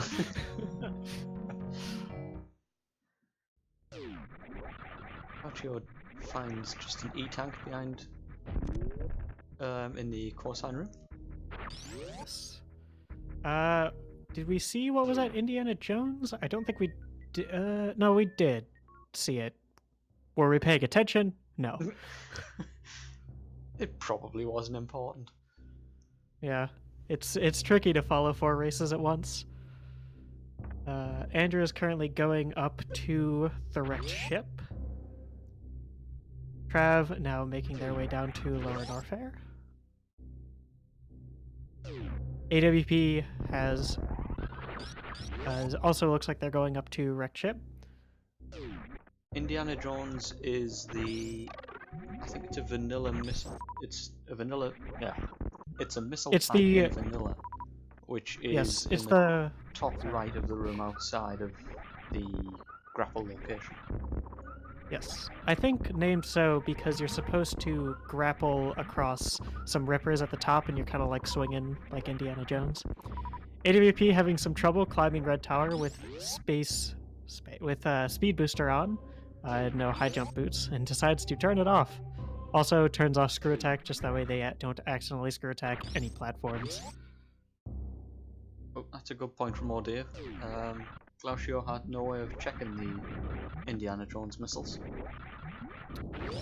Glaucio finds just an E-tank behind in the cosine room. Yes. Did we see what was that Indiana Jones? I don't think we did. No, we did see it. Were we paying attention? No. It probably wasn't important. Yeah. It's tricky to follow 4 races at once. Andreww is currently going up to the wrecked ship. Trav now making their way down to Lower Norfair. AWP has also looks like they're going up to wrecked ship. Indiana Jones is the... I think it's a vanilla missile. It's a vanilla... Yeah. It's a missile tank in vanilla, which is yes, it's in the top right of the room outside of the grapple location. Yes. I think named so because you're supposed to grapple across some rippers at the top and you're kind of like swinging like Indiana Jones. AWP having some trouble climbing Red Tower with speed booster on, no high jump boots, and decides to turn it off. Also turns off screw attack just that way they don't accidentally screw attack any platforms. Oh, that's a good point from Dave. Glaucio had no way of checking the Indiana Jones missiles.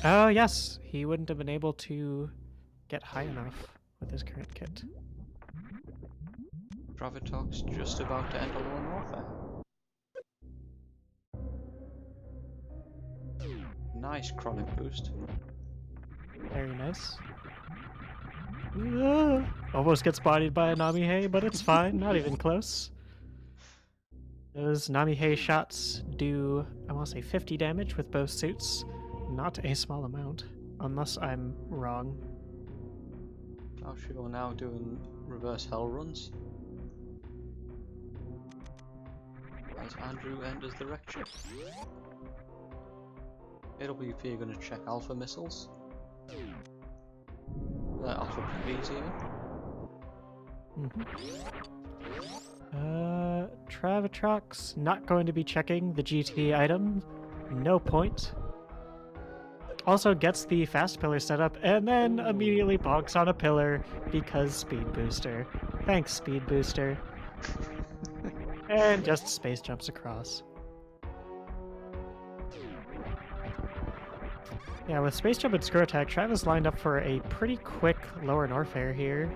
Oh yes, he wouldn't have been able to get high enough with his current kit. Traviktox just about to enter Lower Norfair. Nice chronic boost. Very nice. Almost gets bodied by a Namihe, but it's fine. Not even close. Those Namihe shots do, I want to say, 50 damage with both suits. Not a small amount, unless I'm wrong. Glauchio now doing reverse hell runs. As Andreww enters the wreck ship. AWP are going to check alpha missiles. Alpha PBs even. Traviktox not going to be checking the GT item. No point. Also gets the fast pillar set up and then immediately bonks on a pillar because speed booster. Thanks, speed booster. And just space jumps across. Yeah, with space jump and screw attack, Travis lined up for a pretty quick lower north air here.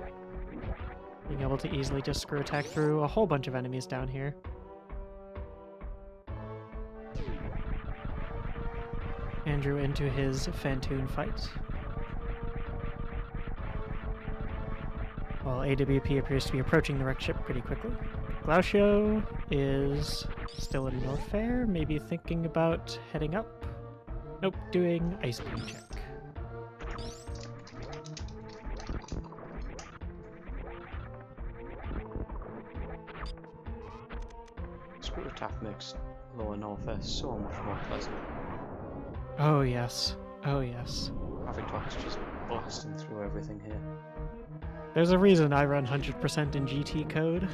Being able to easily just screw attack through a whole bunch of enemies down here. Andreww into his Fantoon fight. While AWP appears to be approaching the wreck ship pretty quickly. Glauchio is still in north air, maybe thinking about heading up. Nope, doing ice beam check. Screw attack makes lower north air so much more pleasant. Oh yes, oh yes. Traviktox just blasting through everything here. There's a reason I run 100% in GT code.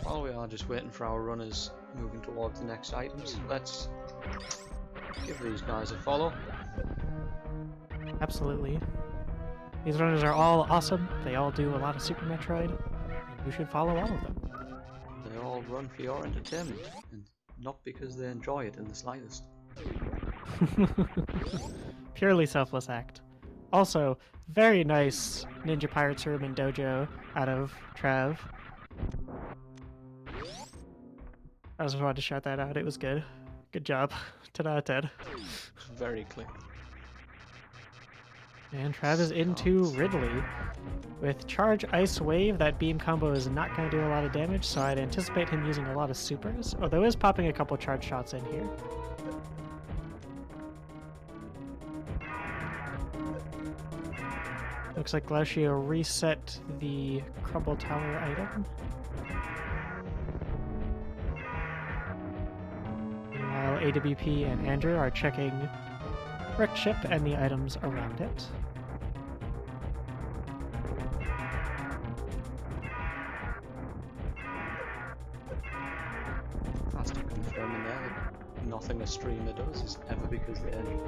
While we are just waiting for our runners moving towards the next items, let's give these guys a follow. Absolutely. These runners are all awesome. They all do a lot of Super Metroid, and you should follow all of them. They all run for your entertainment, and not because they enjoy it in the slightest. Purely selfless act. Also, very nice Ninja Pirates room and dojo out of Trav. I just wanted to shout that out. It was good. Good job. 10 out of 10. Very clean. And Trav is into Ridley. With Charge Ice Wave, that beam combo is not going to do a lot of damage, so I'd anticipate him using a lot of supers, although is popping a couple charge shots in here. Looks like Glauchio reset the Crumble Tower item. Meanwhile, AWP and Andreww are checking wreck ship and the items around it. Has to confirm in there that nothing a streamer does is ever because they end.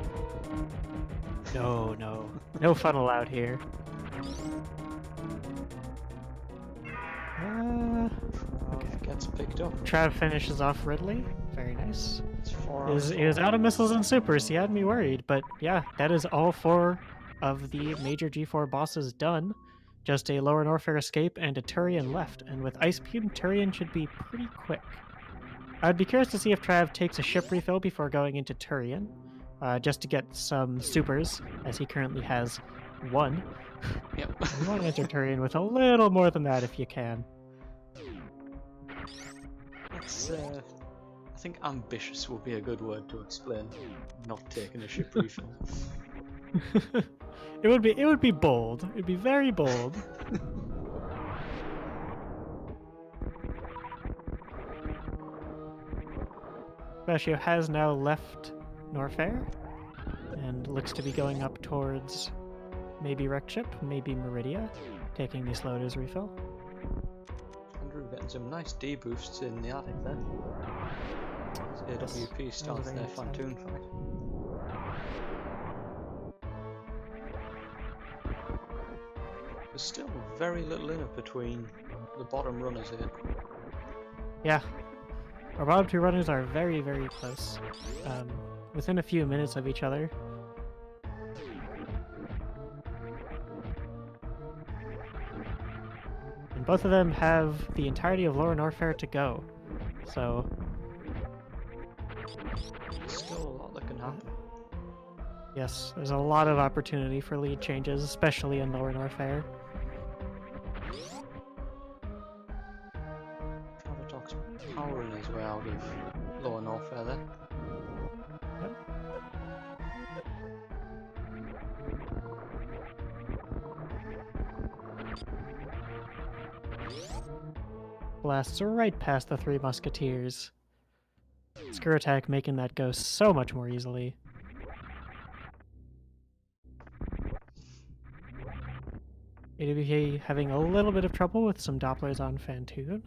No fun allowed here. Okay. Gets picked up. Trav finishes off Ridley. Very nice. It's 4 He was out of missiles and supers. He had me worried, but yeah, that is all 4 of the major G4 bosses done. Just a lower Norfair escape and a Turian left, and with Ice Beam, Turian should be pretty quick. I'd be curious to see if Trav takes a ship refill before going into Turian, just to get some supers, as he currently has 1. Yep. You want to enter Turian with a little more than that if you can. It's, I think ambitious would be a good word to explain not taking a ship refill. It would be bold. It'd be very bold. Glauchio has now left Norfair and looks to be going up towards maybe wreck ship, maybe Meridia, taking these loaders refill. Andreww getting some nice deboosts in the attic then. As AWP starts their Fantoon fight. There's still very little in it between the bottom runners here. Yeah. Our bottom 2 runners are very, very close. Within a few minutes of each other. both of them have the entirety of Lower Norfair to go. So Still a lot that can happen. yes, there's a lot of opportunity for lead changes, especially in Lower Norfair. Traviktox powering his way out of Lower Norfair there. Yep. Blasts right past the Three Musketeers. Screw attack making that go so much more easily. AWP having a little bit of trouble with some Dopplers on Fantoon,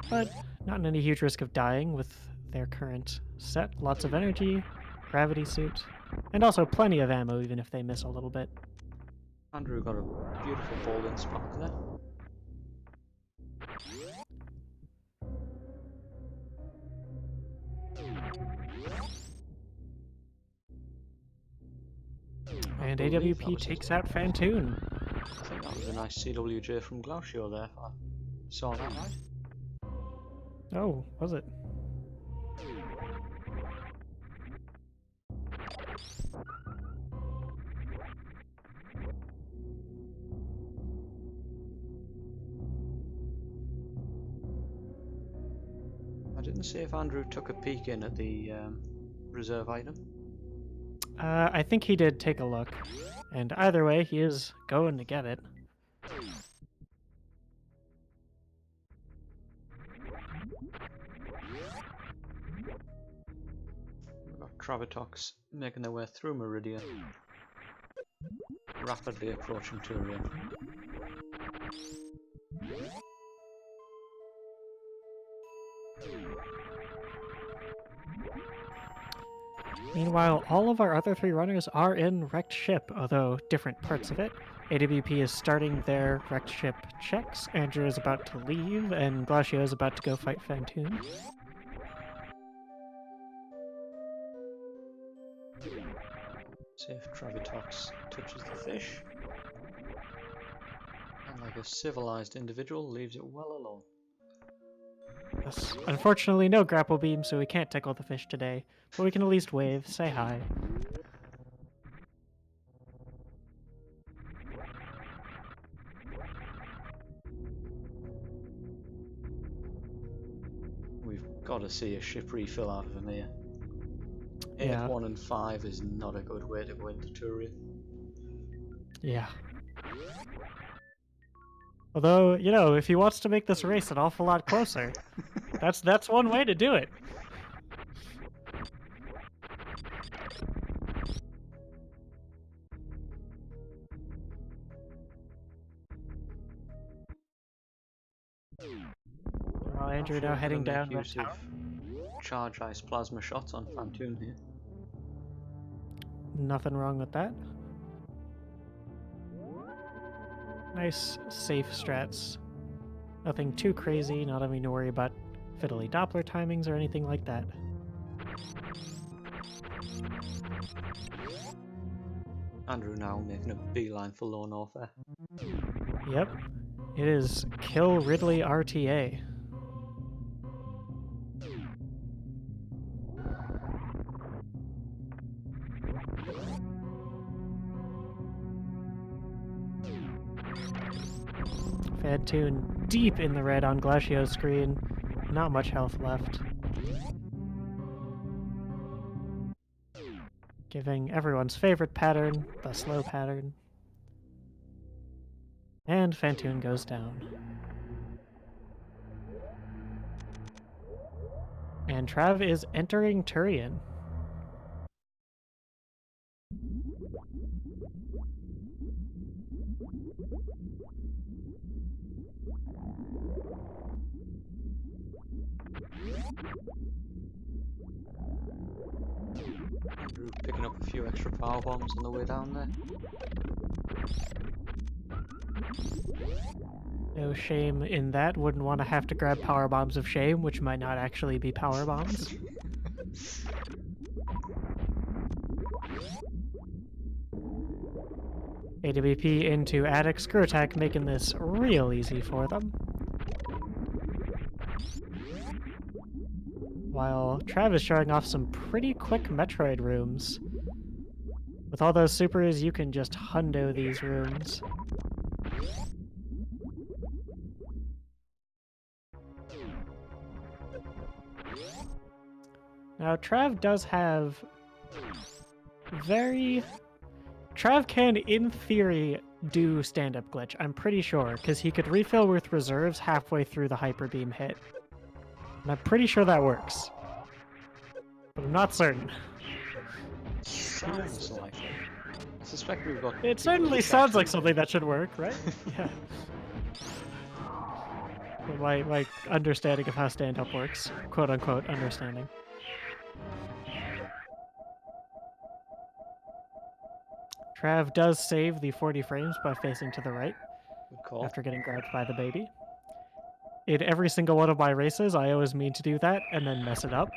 but not in any huge risk of dying with their current set. Lots of energy, gravity suit, and also plenty of ammo even if they miss a little bit. Andreww got a beautiful ball in spark there. And AWP takes out Fantoon. I think that was a nice CWJ from Glaucio there, if I saw that right. Oh, was it? I didn't see if Andreww took a peek in at the reserve item. I think he did take a look. And either way, he is going to get it. We've got Traviktox making their way through Meridian, rapidly approaching Turian. Meanwhile, all of our other three runners are in wrecked ship, although different parts of it. AWP is starting their wrecked ship checks, Andreww is about to leave, and Glaucio is about to go fight Fantoon. See if Traviktox touches the fish, and like a civilized individual leaves it well alone. Yes. Unfortunately, no grapple beam, so we can't tickle the fish today, but we can at least wave, say hi. We've got to see a ship refill out of him here. 8, Yeah. 1 and 5 is not a good way to go into Turian. Yeah. Although, you know, if he wants to make this race an awful lot closer, that's one way to do it. Well, Andreww now heading down that tower. Charge ice plasma shots on Fantoon here. Nothing wrong with that. Nice, safe strats. Nothing too crazy, not having to worry about fiddly Doppler timings or anything like that. Andreww now making a beeline for Lower Norfair. Yep. It is Kill Ridley RTA. Fantoon deep in the red on Glaucio's screen. Not much health left. Giving everyone's favorite pattern, the slow pattern. And Fantoon goes down. And Trav is entering Turian. Andreww picking up a few extra power bombs on the way down there. No shame in that. Wouldn't want to have to grab power bombs of shame, which might not actually be power bombs. AWP into attic, screw attack, making this real easy for them. While Trav is showing off some pretty quick Metroid rooms. With all those supers, you can just hundo these rooms. Now, Trav does have Trav can, in theory, do stand-up glitch, I'm pretty sure, because he could refill with reserves halfway through the Hyper Beam hit. And I'm pretty sure that works. But I'm not certain. Sounds like it. I suspect we've got... It certainly sounds like something that should work, right? Yeah. My understanding of how stand-up works. Quote-unquote understanding. Trav does save the 40 frames by facing to the right after getting grabbed by the baby. In every single one of my races, I always mean to do that and then mess it up.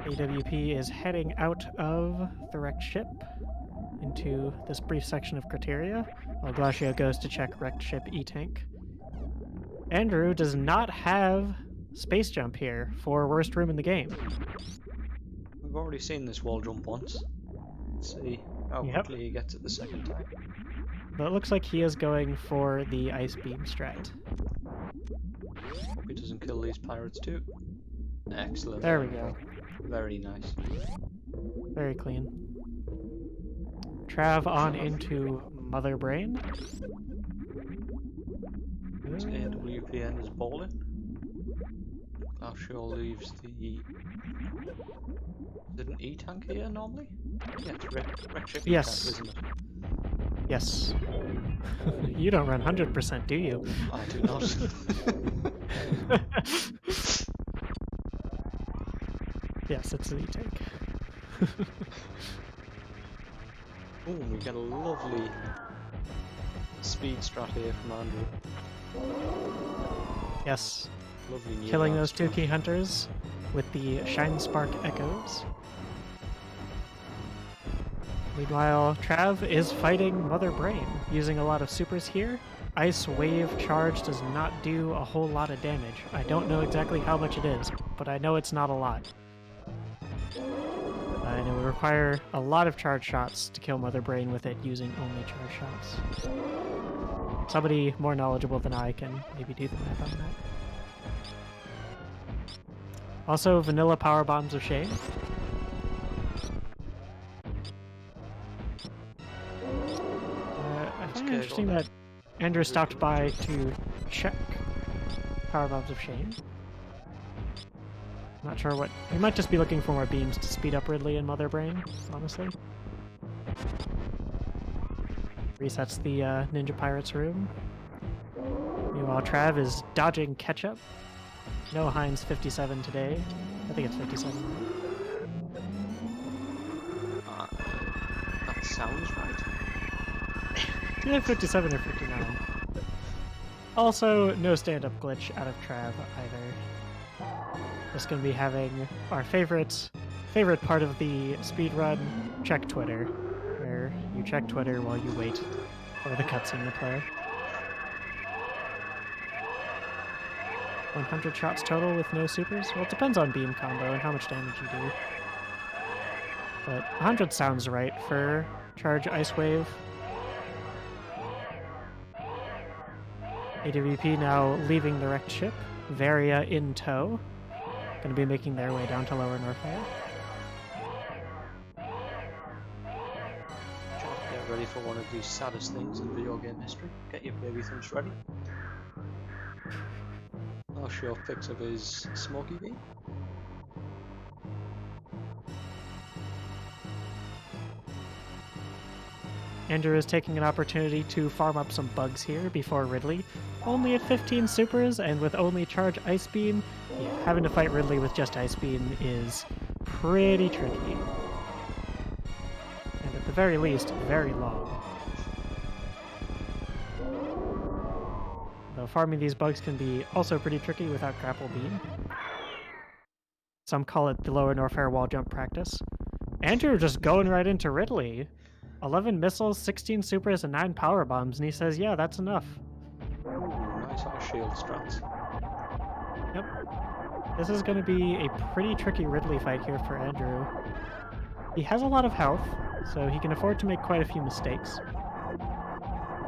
AWP is heading out of the wrecked ship into this brief section of criteria, while Glacio goes to check wrecked ship E-tank. Andreww does not have space jump here for worst room in the game. We've already seen this wall jump once. Let's see how quickly he gets it the second time. But it looks like he is going for the ice beam strat. Hope he doesn't kill these pirates too. Excellent. There we go. Very nice. Very clean. Trav on into Mother Brain. This AWPN is balling. Glacio leaves the... Is it an E-tank here normally? Yeah, it's wreck ship Yes. E-tank, isn't it? Yes. You don't run 100%, do you? I do not. Yes, it's an E-tank. Ooh, we get a lovely speed strat here from Andreww. Yes. Lovely new Killing round those two strat. key hunters with the Shine Spark Echoes. Meanwhile, Trav is fighting Mother Brain, using a lot of supers here. Ice Wave Charge does not do a whole lot of damage. I don't know exactly how much it is, but I know it's not a lot. And it would require a lot of charge shots to kill Mother Brain with it using only charge shots. Somebody more knowledgeable than I can maybe do the math on that. Also, vanilla power bombs of shame. I find it interesting that Andreww stopped by to check power bombs of shame. Not sure what... He might just be looking for more beams to speed up Ridley and Mother Brain, honestly. Resets the Ninja Pirates room. Meanwhile, Trav is dodging ketchup. No Heinz 57 today. I think it's 57. That sounds right. Either 57 or 59. Also, no stand-up glitch out of Trav either. Just gonna be having our favorite part of the speedrun, check Twitter, where you check Twitter while you wait for the cutscene to play. 100 shots total with no supers? Well, it depends on beam combo and how much damage you do. But 100 sounds right for Charge Ice Wave. AWP now leaving the wrecked ship. Varia in tow. Going to be making their way down to Lower Norfair. Get ready for one of the saddest things in video game history. Get your baby things ready. I'll show pics of his smoky beam. Andreww is taking an opportunity to farm up some bugs here before Ridley. Only at 15 supers and with only charge Ice Beam, yeah, having to fight Ridley with just Ice Beam is pretty tricky. And at the very least, very long. Though farming these bugs can be also pretty tricky without Grapple Beam. Some call it the Lower Norfair wall jump practice. Andreww just going right into Ridley. 11 missiles, 16 supers, and 9 power bombs, and he says, yeah, that's enough. Ooh, nice on shield strats. Yep. This is going to be a pretty tricky Ridley fight here for Andreww. He has a lot of health, so he can afford to make quite a few mistakes.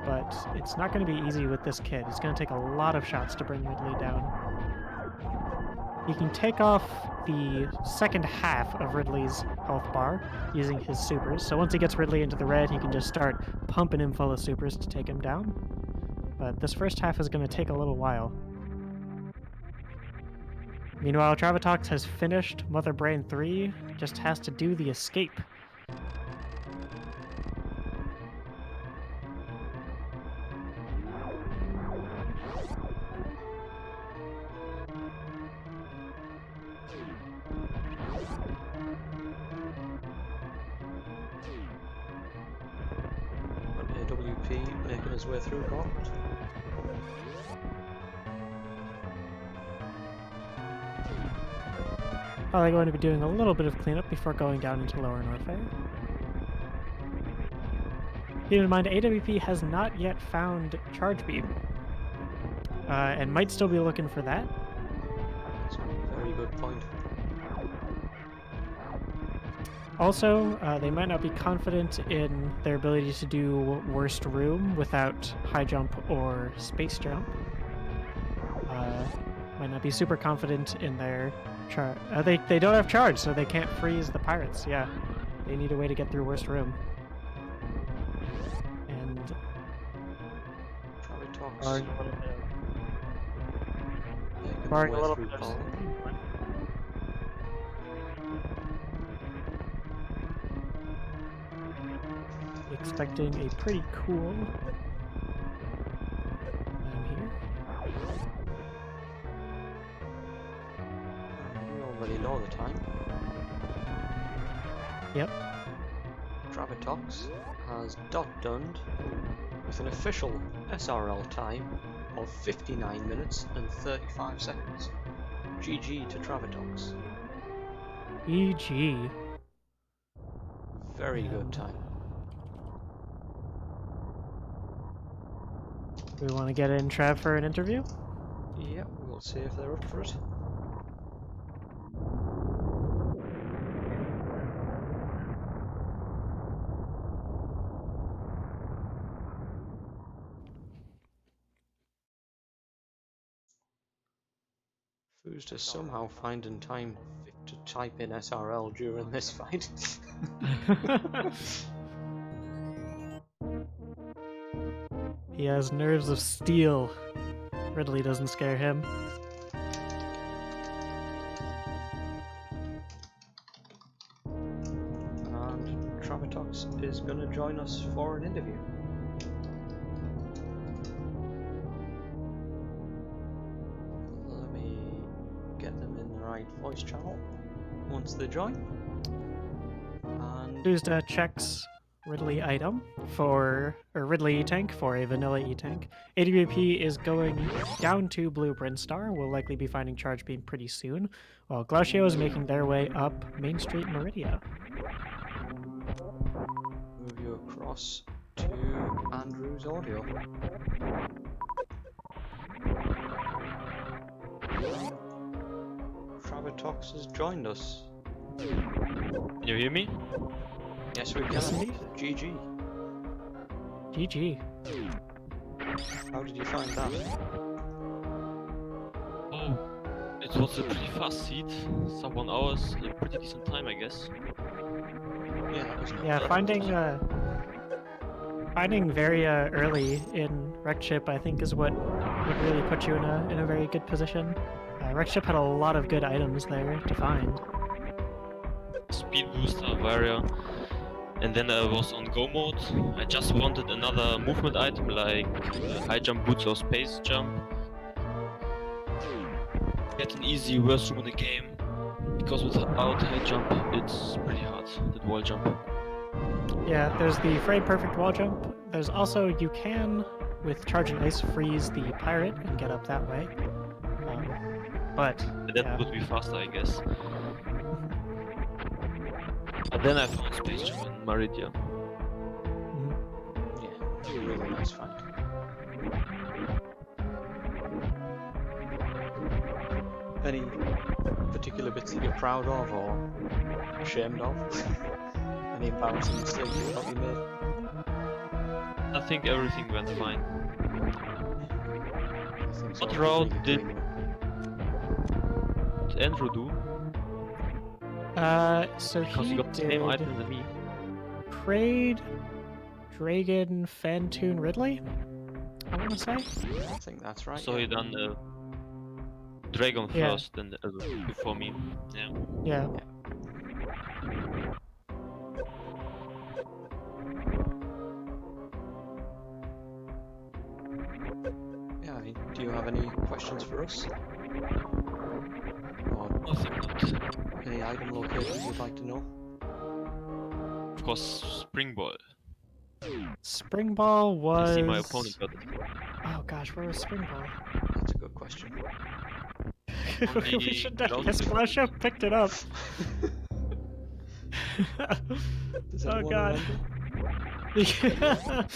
But it's not going to be easy with this kid. It's going to take a lot of shots to bring Ridley down. He can take off the second half of Ridley's health bar using his supers. So once he gets Ridley into the red, he can just start pumping him full of supers to take him down. But this first half is going to take a little while. Meanwhile, Traviktox has finished Mother Brain 3, just has to do the escape. AWP making his way through gauntlet. Probably going to be doing a little bit of cleanup before going down into Lower Norfair. Keep in mind, AWP has not yet found Charge Beam, and might still be looking for that. That's a very good point. Also, they might not be confident in their ability to do Worst Room without high jump or space jump. Might not be super confident in their charge. They don't have charge, so they can't freeze the pirates. Yeah, they need a way to get through Worst Room. And Traviktox barring a little bit of expecting a pretty cool here. We already know the time. Yep. Traviktox has done with an official SRL time of 59 minutes and 35 seconds. GG to Traviktox. EG. Very good time. We want to get in Trav for an interview? Yep, we'll see if they're up for it. Who's to somehow finding time to type in SRL during this fight? He has nerves of steel. Ridley doesn't scare him. And Traviktox is going to join us for an interview. Let me get them in the right voice channel once they join. And Tuesday checks Ridley item for, or Ridley E-Tank for a vanilla E-Tank. AWP is going down to Blue Brinstar. We'll likely be finding Charge Beam pretty soon, while Glacio is making their way up Main Street Meridia. move you across to Andrew's audio. Traviktox has joined us. Can you hear me? Yes, we can. Yes, indeed. GG. GG. How did you find that? Oh, it was a pretty fast seat. Sub 1 hours, a pretty decent time, I guess. Yeah, that was not Yeah, bad. finding very early in Wrecked Ship, I think, is what would really put you in a very good position. Wrecked Ship had a lot of good items there to find. Speed booster, Varia. And then I was on go mode. I just wanted another movement item like high jump boots or space jump. Get an easy worst room in the game. Because without high jump, it's pretty hard, that wall jump. Yeah, there's the Fray Perfect wall jump. There's also, you can, with Charge and Ice, freeze the pirate and get up that way. But That yeah. would be faster, I guess. But then I found Space Jump in Maridia. Mhm. Yeah, really nice find. Any particular bits that you're proud of or ashamed of? Any embarrassing mistakes you thought you made? I think everything went fine. I think so. What route Really did clean. Andreww do? So Because he he got the same did item than me. Parade, Dragon, Fantoon, Ridley. I want to say. I think that's right. So yeah. he done Dragon Yeah. first and before me. Yeah. Yeah. Yeah, I mean, do you have any questions for us? Or I think not. any item locations you'd like to know? Of course, Spring Ball. Spring Ball I was. see my opponent got it. Oh gosh, where was Spring Ball? That's a good question. We should. I Only guess Flash up picked it up. Does Oh anyone god. remember?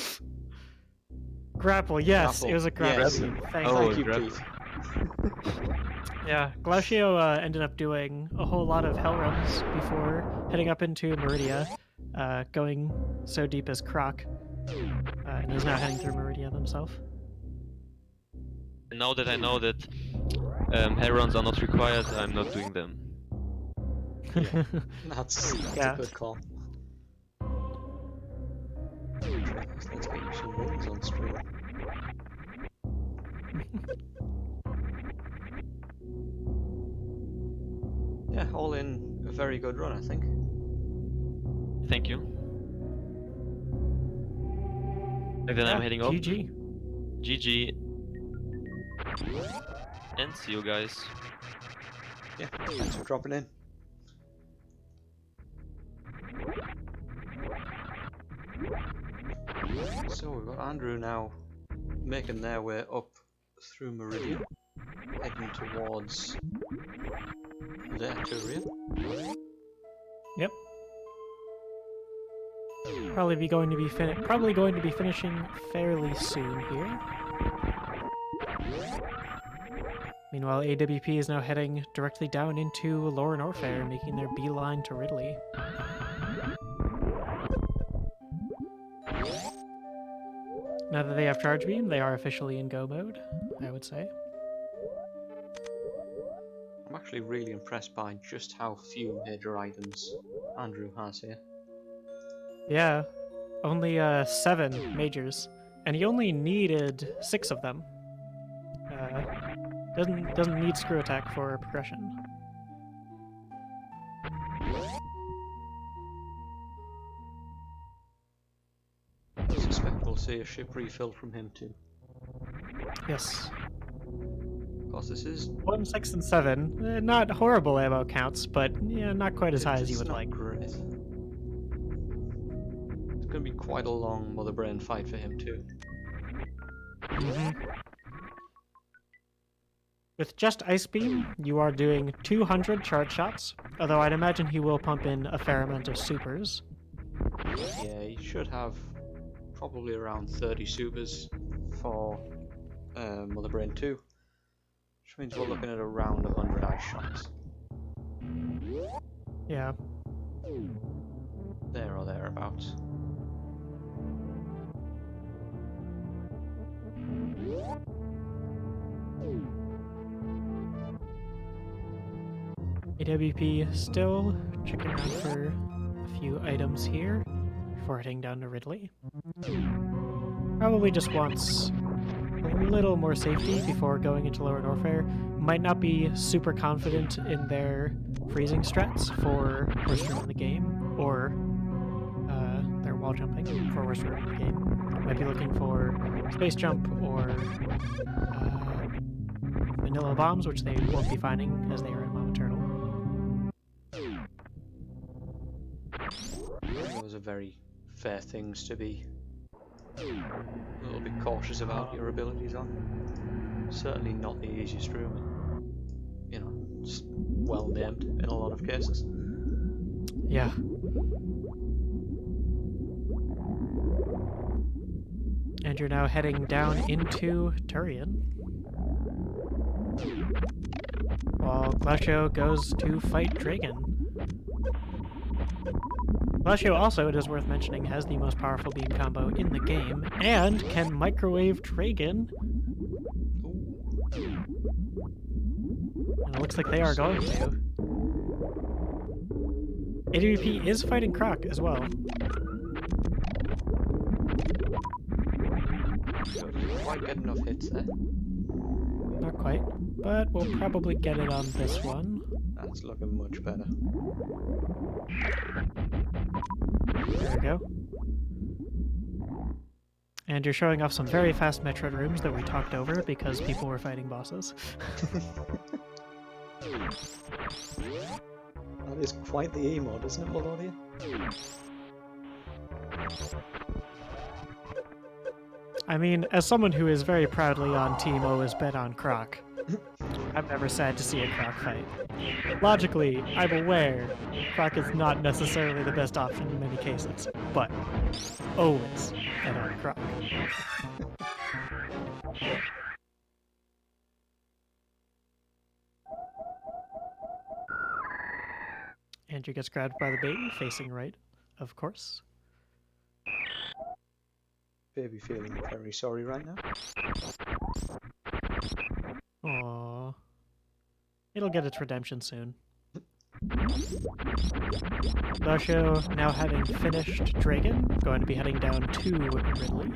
Grapple, yes, Grapple, it was a grapple. yes. Thank Oh, Thank you, grab- Pete. Yeah, Glacio ended up doing a whole lot of hell runs before heading up into Meridia, going so deep as Croc, and is now heading through Meridia themselves. Now that I know that hell runs are not required, I'm not doing them. Yeah. That's Yeah. a good call. Let's get you some runs on stream. Yeah, all in a very good run, I think. Thank you. And then I'm heading off. GG. GG. And see you guys. Yeah, thanks for dropping in. So we've got Andreww now making their way up through Meridian, heading towards their Turia. Yep. Probably going to be finishing fairly soon here. Meanwhile, AWP is now heading directly down into Lower Norfair, making their beeline to Ridley. Now that they have Charge Beam, they are officially in go mode, I would say. I'm actually really impressed by just how few major items Andreww has here. Yeah, only 7 majors, and he only needed 6 of them. Doesn't need screw attack for progression. I suspect we'll see a ship refill from him too. Yes. Of course, this is 1, 6, and 7. Not horrible ammo counts, but yeah, not quite as high as you it's would not like. great. It's going to be quite a long Mother Brain fight for him too. With just Ice Beam, you are doing 200 charge shots, although I'd imagine he will pump in a fair amount of supers. Yeah, he should have probably around 30 supers for Mother Brain 2, which means we're looking at around 100 ice shots. Yeah. There or thereabouts. AWP still checking out for a few items here before heading down to Ridley. Probably just wants a little more safety before going into Lower Norfair. Might not be super confident in their freezing strats for worst room in the game, or their wall jumping for worst room in the game. Might be looking for space jump or vanilla bombs, which they won't be finding as they are in Mama Turtle. Those are very fair things to be a little bit cautious about your abilities on. Certainly not the easiest room, you know, just well named in a lot of cases. Yeah. And you're now heading down into Turian. While Glacio goes to fight Dragon. Glacio also, it is worth mentioning, has the most powerful beam combo in the game, and can microwave Dragon. And it looks like they are going to. AWP is fighting Croc as well. Didn't quite get enough hits there. Not quite, but we'll probably get it on this one. That's looking much better. There we go. And you're showing off some very fast metro rooms that we talked over because people were fighting bosses. That is quite the E-mod, isn't it, Melodia? I mean, as someone who is very proudly on Team Always Bet on Croc, I'm never sad to see a Croc fight. Logically, I'm aware Croc is not necessarily the best option in many cases, but always bet on Croc. Andrew gets grabbed by the baby, facing right, of course. Baby feeling very sorry right now. Aww. It'll get its redemption soon. Glacio, now having finished Dragon, going to be heading down to Ridley.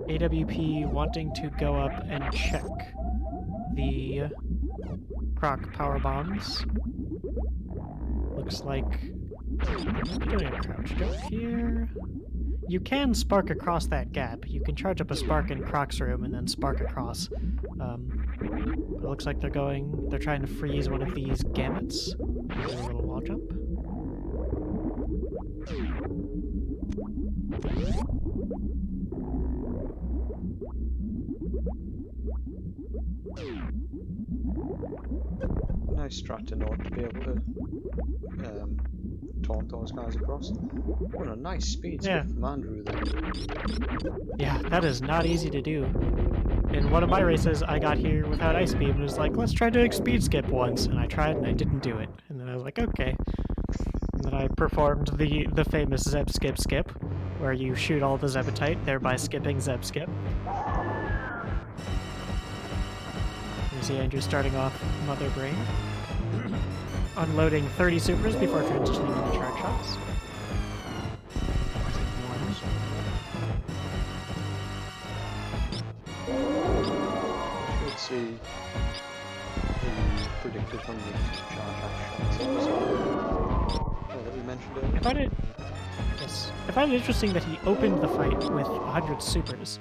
AWP wanting to go up and check the Croc power bombs. Looks like doing a crouch jump here. You can spark across that gap. You can charge up a spark in Croc's room and then spark across. But it looks like they're trying to freeze one of these gamuts. Do a little wall jump. Nice strat to know to be able to taunt those guys across. What a nice speed skip from Andreww there. Yeah, that is not easy to do. In one of my races, I got here without Ice Beam and was like, let's try doing speed skip once. And I tried and I didn't do it. And then I was like, okay. And then I performed the famous Zeb skip skip, where you shoot all the Zebitite, thereby skipping Zeb skip. You see Andrew starting off Mother Brain. Unloading 30 supers before transitioning into charge shots. Should see the predicted 100 charge shots that we mentioned earlier. I find it interesting that he opened the fight with 100 supers.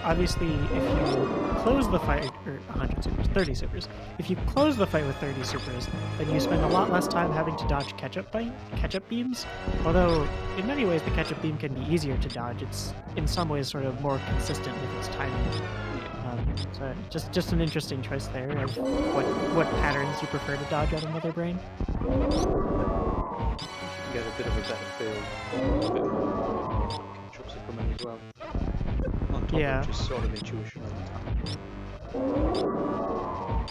Obviously, if you close the fight, or 100 supers, 30 supers, if you close the fight with 30 supers, then you spend a lot less time having to dodge catch-up beams. Although, in many ways, the catch-up beam can be easier to dodge. It's, in some ways, sort of more consistent with its timing. So, just an interesting choice there of what patterns you prefer to dodge out of Mother Brain. Get a bit of a better feel, a bit more catch-ups are coming as well. On top of just sort of intuition all the time.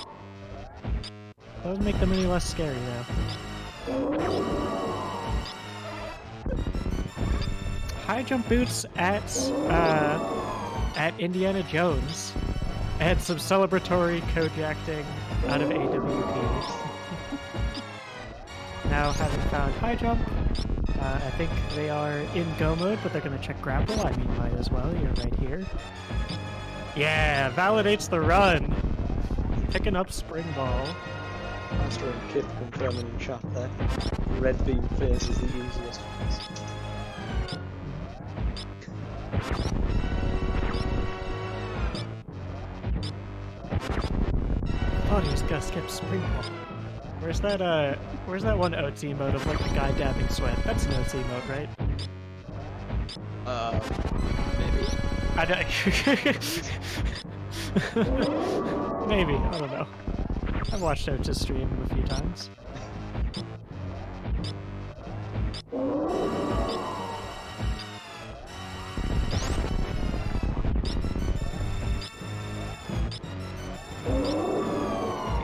Doesn't make them any less scary though. High jump boots at Indiana Jones, and some celebratory code-acting out of AWP. Now, having found high jump, I think they are in go mode, but they're going to check grapple. I mean, might as well. You're right here. Yeah, validates the run. Picking up spring ball. Master and Kip confirming in chat there. Red beam phase is the easiest. Oh, he's gonna skip spring ball. Where's that one OT emote of like the guy dabbing sweat? That's an OT emote, right? Maybe. I don't... Maybe, I don't know. I've watched Oach's stream a few times.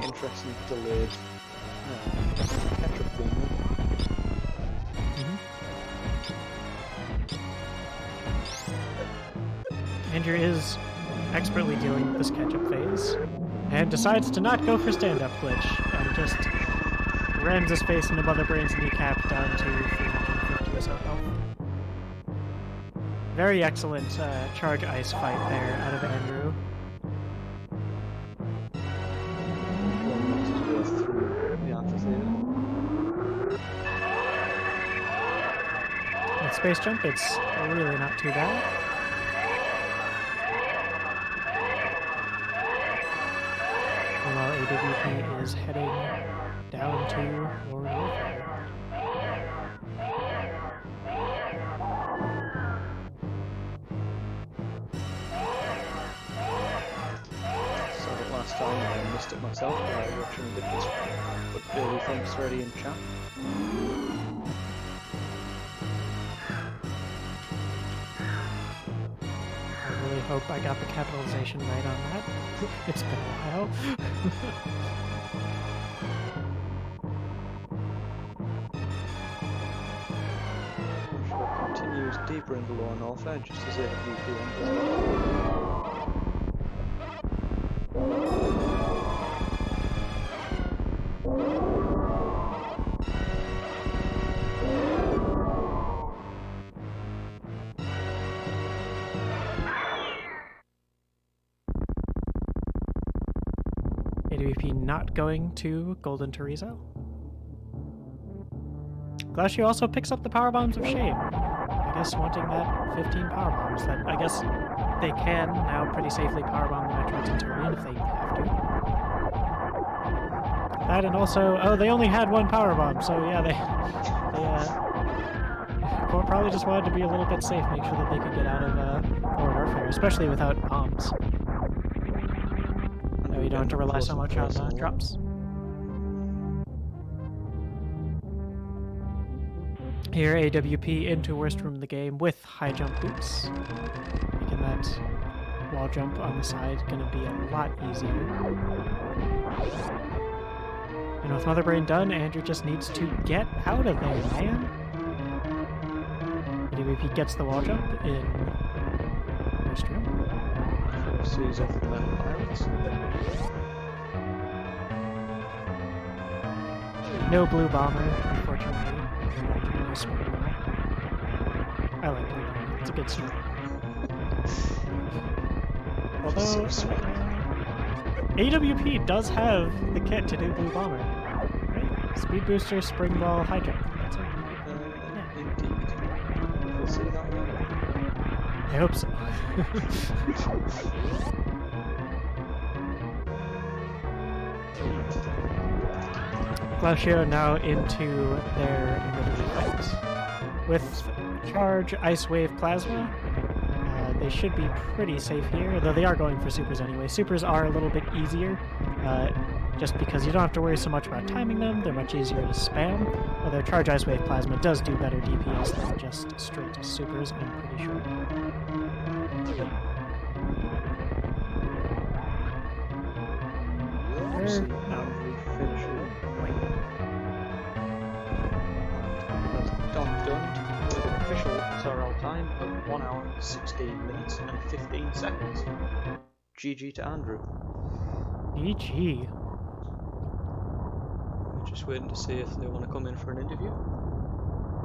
Interesting delayed ketchup thing. Andreww is expertly dealing with this catch-up phase, and decides to not go for stand-up glitch, and just rams his face into Mother Brain's kneecap down to 350 or so health. Very excellent charge ice fight there out of Andreww. With space jump, it's really not too bad. While AWP is heading down to Lower Warfare. Sorry, last time I missed it myself while watching the videos. But Billy, thanks already in chat. I really hope I got the capitalization right on that. It's been a while. Continues deeper in the lower north edge, just as AWP enters. AWP not going to Golden Teresa. Glacio also picks up the power bombs of shame. I guess wanting that 15 power bombs that I guess they can now pretty safely power bomb the Metroids and Turian if they have to. That and also, oh, they only had one power bomb, so yeah, they probably just wanted to be a little bit safe, make sure that they could get out of Lower Warfare, especially without bombs. No, you don't have to rely so much on drops. Here, AWP into worst room of the game with high jump boots. Making that wall jump on the side gonna be a lot easier. And with Mother Brain done, Andreww just needs to get out of there, man. AWP gets the wall jump in worst room. Sees off the metal pirates. No blue bomber, unfortunately. I like blue bomber. It's a good start. Although AWP does have the kit to do blue bomber, right? Speed booster, spring ball, high jump. That's it. Yeah. Indeed. We'll see that one. I hope so. Glacio now into their middle fight. With charge, ice wave, plasma, they should be pretty safe here, though they are going for supers anyway. Supers are a little bit easier, just because you don't have to worry so much about timing them. They're much easier to spam, although charge, ice wave, plasma does do better DPS than just straight supers, I'm pretty sure. Time of 1 hour, 16 minutes and 15 seconds. GG to Andreww. GG. We're just waiting to see if they want to come in for an interview.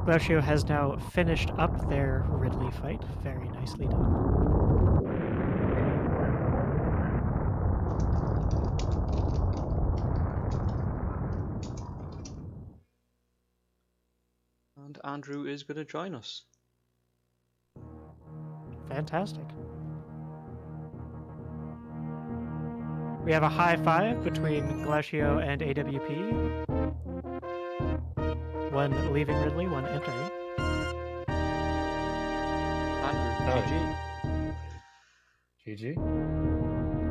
Glacio has now finished up their Ridley fight. Very nicely done. And Andreww is going to join us. Fantastic. We have a high five between Glacio and AWP. One leaving Ridley, one entering. Andreww, GG. GG.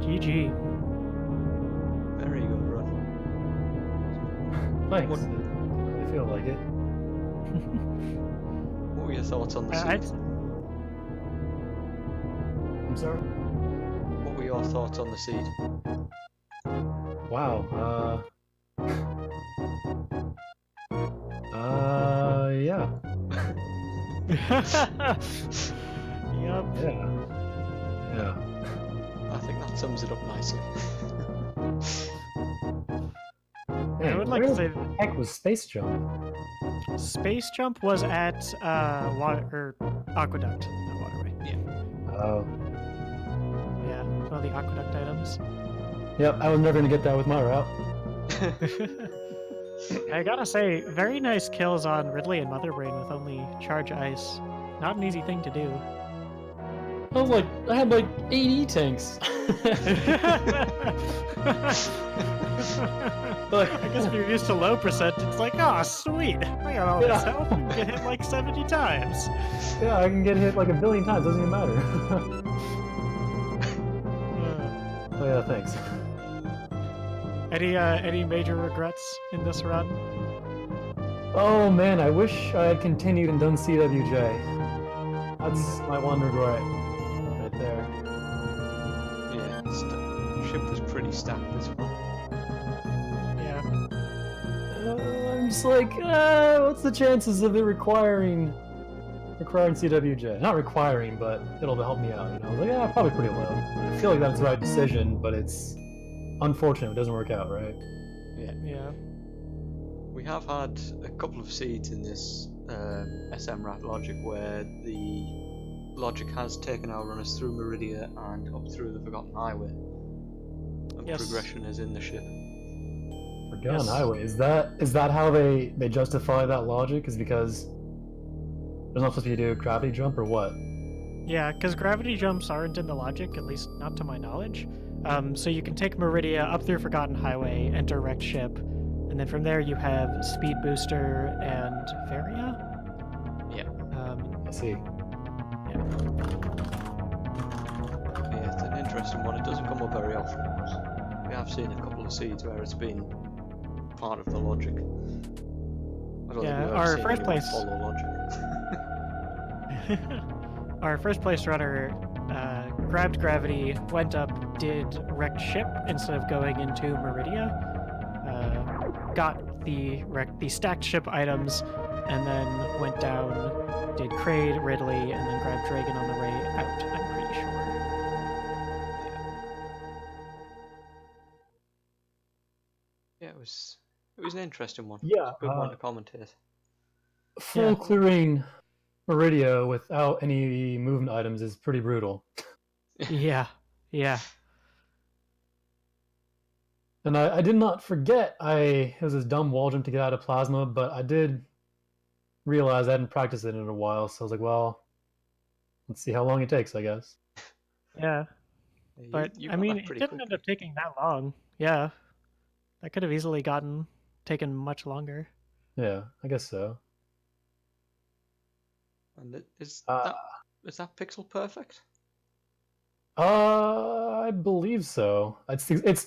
GG. Very good run. Thanks. What- I feel like it. What were your thoughts on the I'd- seed? I'm sorry. What were your thoughts on the seed? Wow. Yeah. Yep. Yeah. I think that sums it up nicely. I would like to say Where the heck was Space Jump? Space Jump was at water aqueduct, not waterway. Oh. Yeah, one of the aqueduct items. Yep, I was never gonna get that with my route. I gotta say, very nice kills on Ridley and Motherbrain with only charge ice. Not an easy thing to do. I had like 80 tanks. I guess if you're used to low percent, it's like, oh, sweet. I got all this health and get hit like 70 times. Yeah, I can get hit like a billion times, doesn't even matter. Oh yeah, thanks. Any major regrets in this run? Oh man, I wish I had continued and done CWJ. That's my one regret. Right there. Yeah, ship was pretty stacked this one. Yeah. I'm just like, what's the chances of it requiring CWJ? Not requiring, but it'll help me out. You know, I was like, yeah, probably pretty low. I feel like that's the right decision, but it's unfortunate it doesn't work out, right? Yeah. We have had a couple of seeds in this SMRAT logic where the logic has taken our runners through Meridia and up through the Forgotten Highway. And Yes. progression is in the ship. Forgotten Yes. Highway. Is that how they justify that logic? Is because there's not supposed to be a gravity jump or what? Yeah, because gravity jumps aren't in the logic, at least not to my knowledge. So you can take Meridia up through Forgotten Highway, enter wrecked ship, and then from there you have Speed Booster and Varia? Yeah. I see. Yeah. Yeah, it's an interesting one. It doesn't come up very often, but we have seen a couple of seeds where it's been part of the logic. I don't Yeah, think we've our ever seen first anyone place- follow logic. Our first place runner grabbed gravity, went up, did wrecked ship instead of going into Meridia, got the stacked ship items, and then went down, did Kraid, Ridley, and then grabbed Dragon on the way out, I'm pretty sure. Yeah, it was an interesting one. Yeah, Good one to commentate. Full clearing Meridia without any movement items is pretty brutal. Yeah. And I did not forget it was this dumb wall jump to get out of plasma, but I did realize I hadn't practiced it in a while, so I was like, well, let's see how long it takes, I guess. Yeah. Yeah, But, you I got mean, that it pretty didn't end up quickly. taking that long. Yeah. That could have easily taken much longer. Yeah, I guess so. And is Uh, that pixel perfect? I believe so.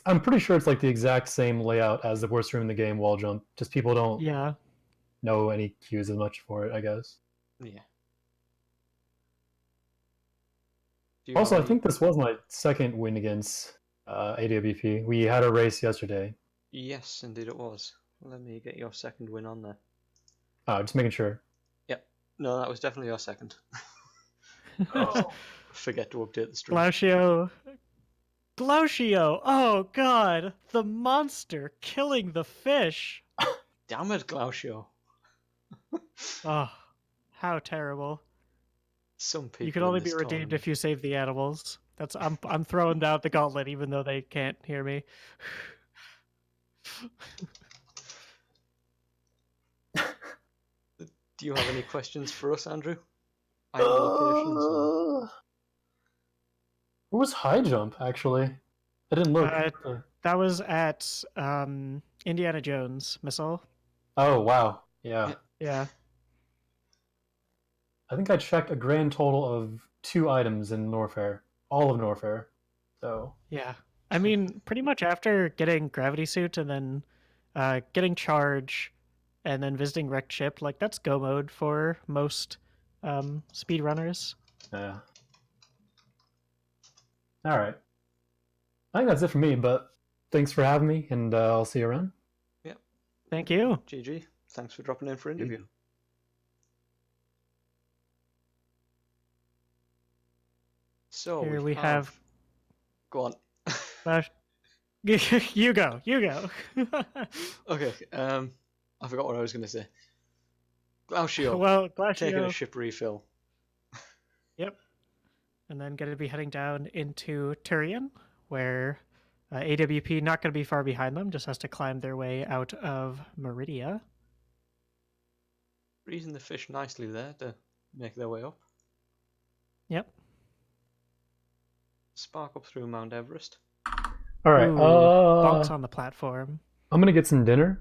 I'm pretty sure it's like the exact same layout as the worst room in the game wall jump. Just people don't Yeah. know any cues as much for it, I guess. Yeah. Do you Also, have I think this was my second win against AWP. We had a race yesterday. Yes, indeed it was. Let me get your second win on there. Just making sure. No, that was definitely your second. Oh. Forget to update the stream. Glautio! Oh god! The monster killing the fish! Damn it, Glautio. Oh, how terrible. Some people. You can in only this be redeemed tournament. if you save the animals. I'm throwing down the gauntlet even though they can't hear me. Do you have any questions for us, Andrew? Item locations. Or... Where was high jump, actually? I didn't look. That was at Indiana Jones missile. Oh, wow. Yeah. Yeah. I think I checked a grand total of 2 items in Norfair. All of Norfair. So. Yeah. I mean, pretty much after getting Gravity Suit and then getting charge, and then visiting wrecked ship, like that's go mode for most speedrunners. Yeah. All right. I think that's it for me, but thanks for having me, and I'll see you around. Yep. Thank you. GG. Thanks for dropping in for interview. So Here we have. Go on. You go. Okay. I forgot what I was going to say. Glacio. Well, taking a Glacio. ship refill. Yep. And then going to be heading down into Turian, where AWP not going to be far behind them, just has to climb their way out of Meridia. Freezing the fish nicely there to make their way up. Yep. Spark up through Mount Everest. All right. Ooh, bonks on the platform. I'm gonna get some dinner.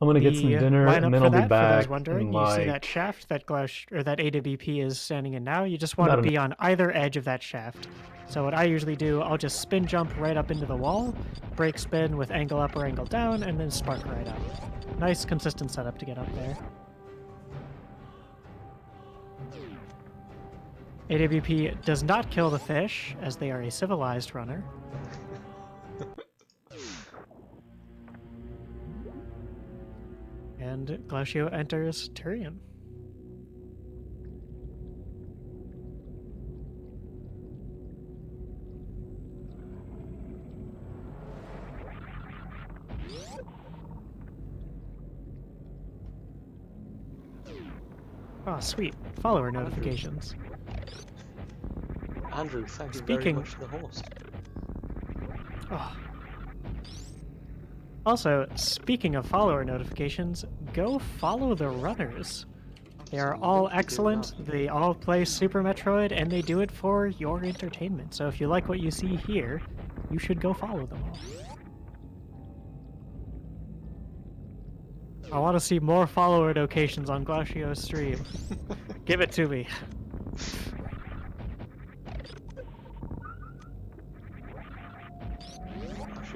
And Lineup then for I'll be that, back. for those wondering, in you see like... that shaft that that AWP is standing in now. You just want to be on either edge of that shaft. So what I usually do, I'll just spin jump right up into the wall, break spin with angle up or angle down, and then spark right up. Nice consistent setup to get up there. AWP does not kill the fish, as they are a civilized runner. And Glacio enters Turian. Oh, sweet. Follower notifications. Andrew, thank you very much for the host. Oh. Also, speaking of follower notifications, go follow the runners. They are all excellent, they all play Super Metroid, and they do it for your entertainment. So if you like what you see here, you should go follow them all. I want to see more follower notifications on Glacio's stream. Give it to me.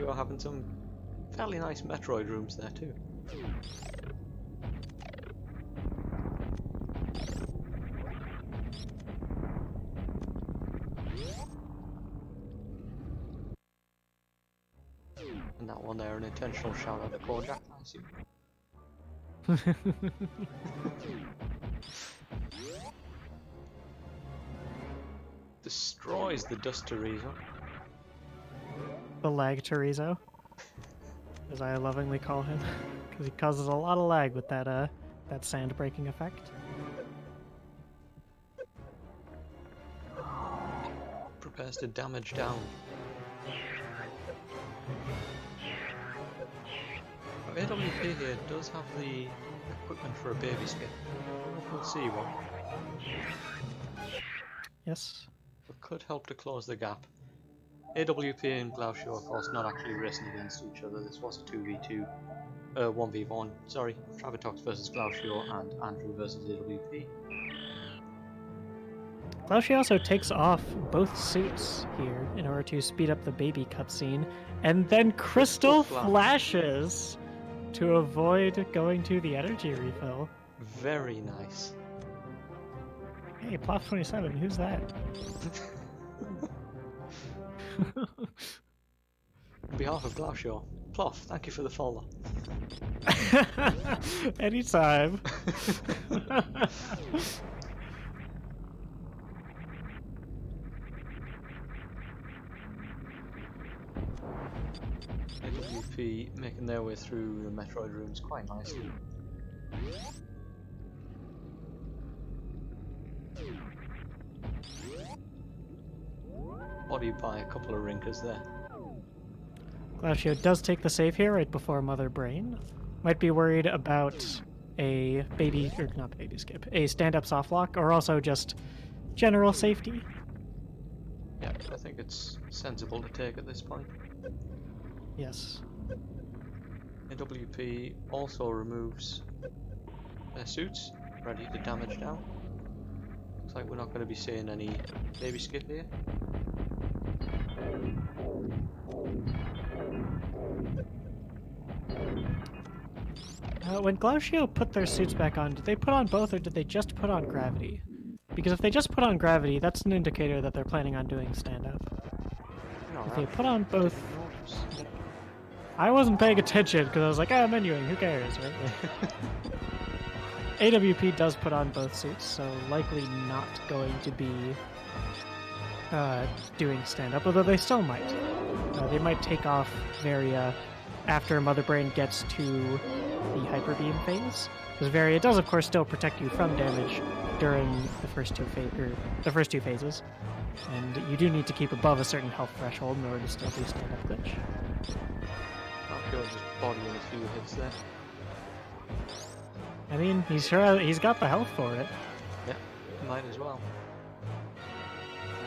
Glacio having some fairly nice Metroid rooms there too. And that one there, an intentional shout out to Kojak, I assume. Destroys the Dust Teresa. The lag Chorizo, as I lovingly call him, because he causes a lot of lag with that sand breaking effect. Prepares to damage down. Now, AWP here does have the equipment for a baby skip. I don't know if we'll see one. Yes. But could help to close the gap. AWP and Glacio, of course, not actually racing against each other. This was a 2v2, 1v1, sorry. Traviktox versus Glacio and Andreww versus AWP. Glacio also takes off both suits here in order to speed up the baby cutscene, and then Crystal flashes to avoid going to the energy refill. Very nice. Hey, Plof27, who's that? On behalf of Glacio, Plof, thank you for the follow. Anytime. AWP making their way through the Metroid rooms quite nicely. Bodied by a couple of rinkers there. Glacio does take the save here right before Mother Brain. Might be worried about a baby, or not baby skip, a stand-up soft lock, or also just general safety. Yeah, I think it's sensible to take at this point. Yes. AWP also removes their suits, ready to damage down. Looks like we're not going to be seeing any baby skip here. When Glacio put their suits back on, did they put on both or did they just put on gravity? Because if they just put on gravity, that's an indicator that they're planning on doing stand-up. If they put on both... I wasn't paying attention because I was like, menuing, who cares, right? AWP does put on both suits, so likely not going to be doing stand-up, although they still might. They might take off Varia after Mother Brain gets to the Hyper Beam phase. Because Varia does, of course, still protect you from damage during the first two phases. And you do need to keep above a certain health threshold in order to still do stand-up glitch. I'll just bodying a few hits there. I mean, he's got the health for it. Yeah, might as well.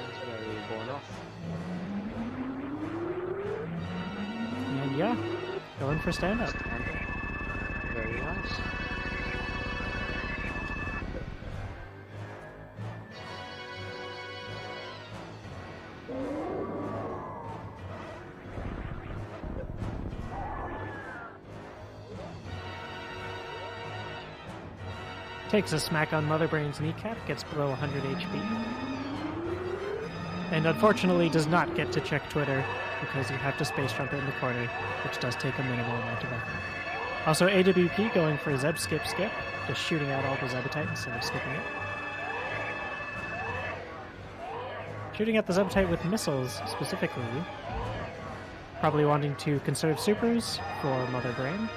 That's very born off. And yeah, going for stand-up. Very nice. Takes a smack on Mother Brain's kneecap, gets below 100 HP. And unfortunately does not get to check Twitter because you have to space jump it in the corner, which does take a minimal amount of effort. Also, AWP going for Zeb skip, just shooting out all the Zebutite instead of skipping it. Shooting at the Zebutite with missiles, specifically. Probably wanting to conserve supers for Mother Brain.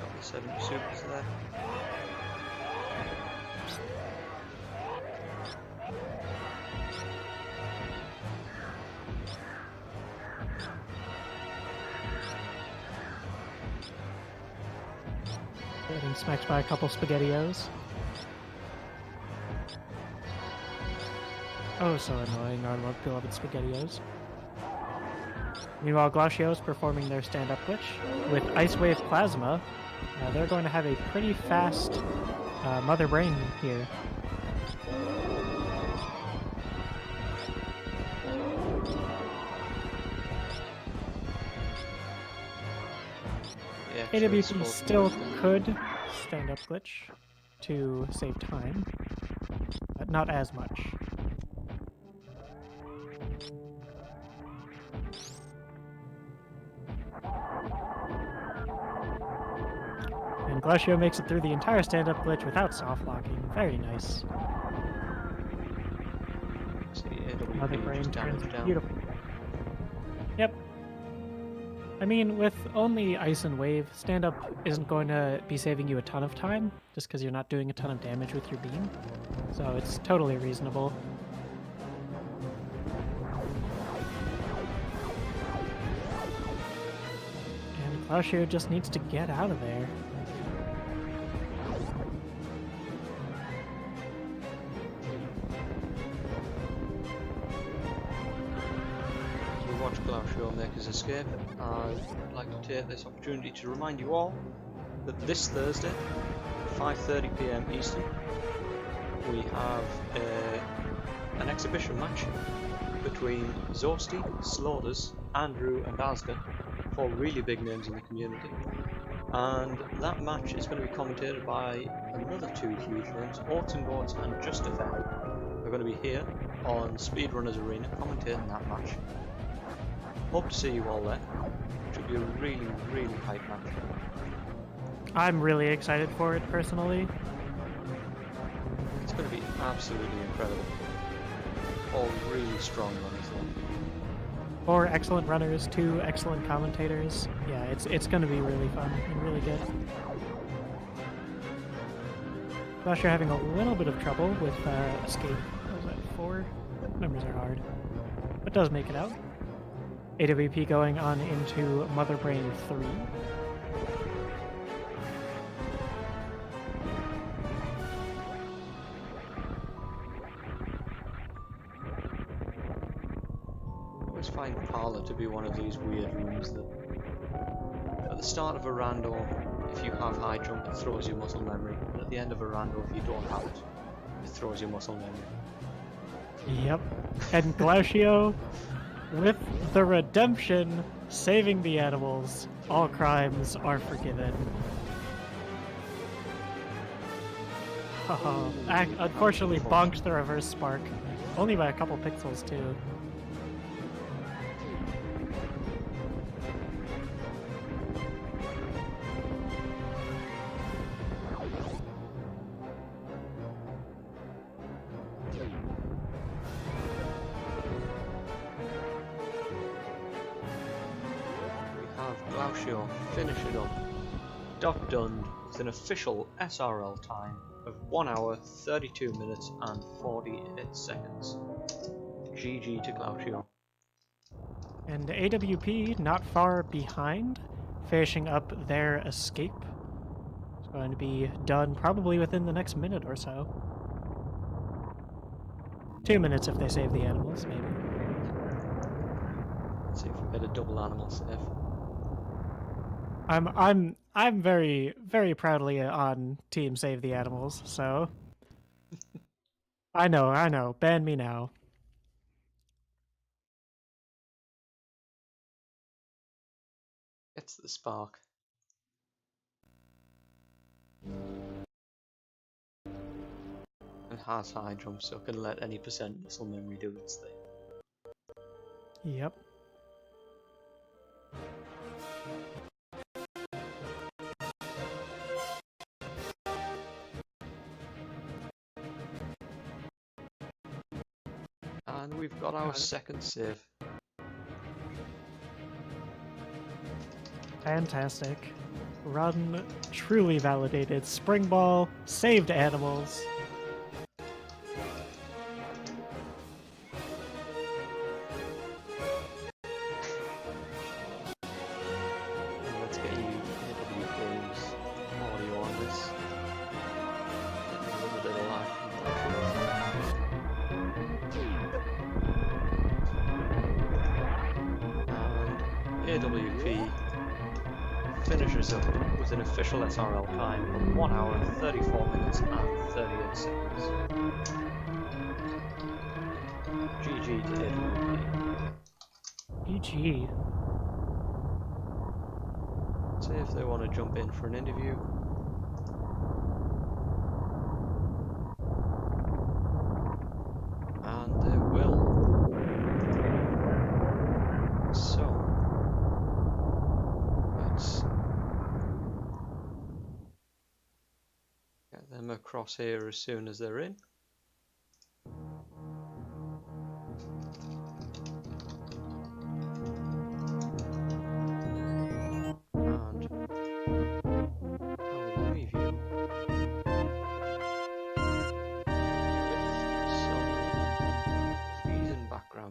Got the 7 supers there. Getting smacked by a couple SpaghettiOs. Oh, so annoying, our beloved SpaghettiOs. Meanwhile, Glacio's performing their stand-up glitch. With Ice Wave Plasma, they're going to have a pretty fast Mother Brain here. Yeah, AWP still could stand-up glitch to save time, but not as much. And Glacio makes it through the entire stand-up glitch without soft locking. Very nice. Mother Brain turns beautiful. Yep. I mean, with only Ice and Wave, stand-up isn't going to be saving you a ton of time, just because you're not doing a ton of damage with your beam. So it's totally reasonable. And Glacio just needs to get out of there. Glacio make his escape. I'd like to take this opportunity to remind you all that this Thursday, 5:30 PM Eastern, we have an exhibition match between Zosti, Slaughters, Andreww and Asger, 4 really big names in the community. And that match is going to be commentated by another 2 huge names, Autumnboards and Justified. They're going to be here on Speedrunners Arena commentating that match. Hope to see you all there. Should be a really, really hype match. I'm really excited for it, personally. It's going to be absolutely incredible. All really strong runners there. 4 excellent runners, 2 excellent commentators. Yeah, it's going to be really fun and really good. Flasher having a little bit of trouble with escape. What was that, 4? Numbers are hard. But does make it out. AWP going on into Mother Brain 3. I always find Parlour to be one of these weird rooms that at the start of a rando, if you have high jump, it throws you muscle memory. And at the end of a rando, if you don't have it, it throws you muscle memory. Yep. And Glacio with the redemption, saving the animals, All crimes are forgiven. Oh, unfortunately bonked the reverse spark. Only by a couple pixels, too. Glacio finish it up. Dot done with an official SRL time of 1 hour 32 minutes and 48 seconds. GG to Glacio. And AWP not far behind, finishing up their escape. It's going to be done probably within the next minute or so. 2 minutes if they save the animals, maybe. Let's see if we get a double animal save. I'm very, very proudly on Team Save the Animals, so I know. Ban me now. It's the spark. And has high jump, so can let any percent muscle memory do its thing. Yep. And we've got our second save. Fantastic. Run truly validated. Spring ball, saved animals. Let's get you AWP's audio on this. Getting a little bit of lag from and AWP finishes up with an official SRL time of 1 hour 34 minutes and 38 seconds. GG to AWP. GG. See if they want to jump in for an interview. And they will. So, let's get them across here as soon as they're in.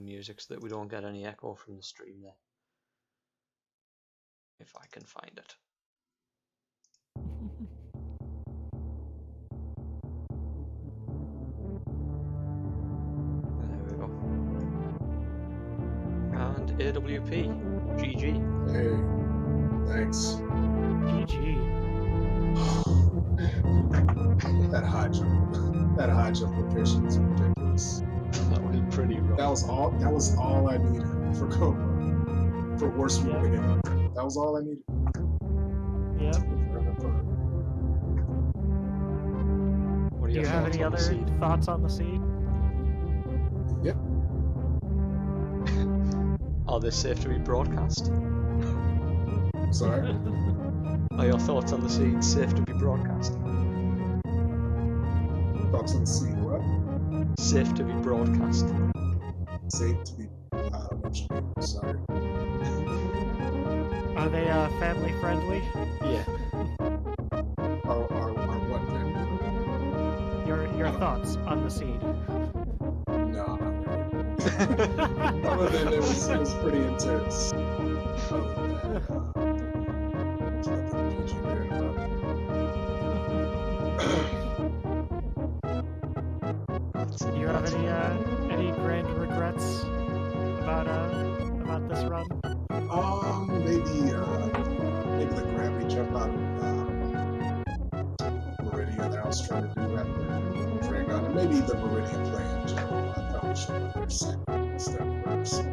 Music so that we don't get any echo from the stream there. If I can find it. There we go. And AWP, GG. Hey, thanks. GG. That high jump location is ridiculous. That was pretty rough. That was all I needed for Cobra. For worst moving in. That was all I needed. Yep. What Do you have any other thoughts on the seed? Yep. Are they safe to be broadcast? Sorry. Are your thoughts on the seed safe to be broadcast? Thoughts on the seed, what? Safe to be broadcast. Safe to be sorry. Are they family friendly? Yeah. Are what family? Your thoughts on the seed? No, not really. Other than it was pretty intense. Do you have any grand regrets about this run? Maybe the gravity jump out of Meridian that I was trying to do after Dragon, and maybe the Meridian play in general. I probably should have their second step first.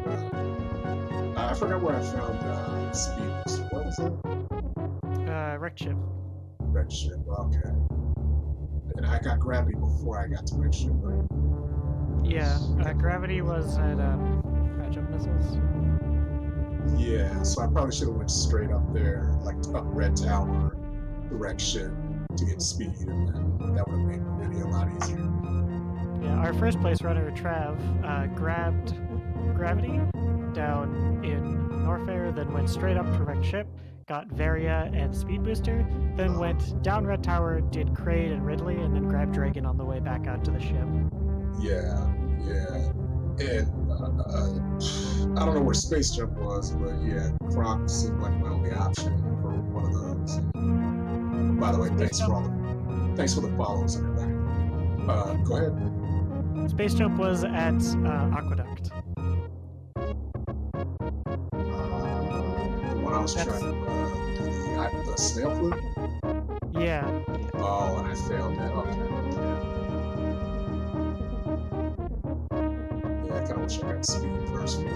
I forgot where I found speed booster. What was it? Wreck ship. Red ship. Okay. And I got gravity before I got to red ship, right? Yeah, gravity was at jump missiles. Yeah, so I probably should have went straight up there, like up red tower, the wreck ship to get speed, and then that would have made the video a lot easier. Yeah, our first place runner, Trav, grabbed gravity down in Norfair, then went straight up to wreck ship, got Varia and speed booster, then went down red tower, did Kraid and Ridley, and then grabbed Dragon on the way back out to the ship. Yeah. And I don't know where space jump was, but yeah, Croc seemed like my only option for one of those. By the way, thanks for the follows, everybody. Go ahead. Space jump was at Aqueduct. The one I was trying to the snail flute. Yeah. Oh, and I failed that. Okay. Yeah, I kind of wish I got speed first for that.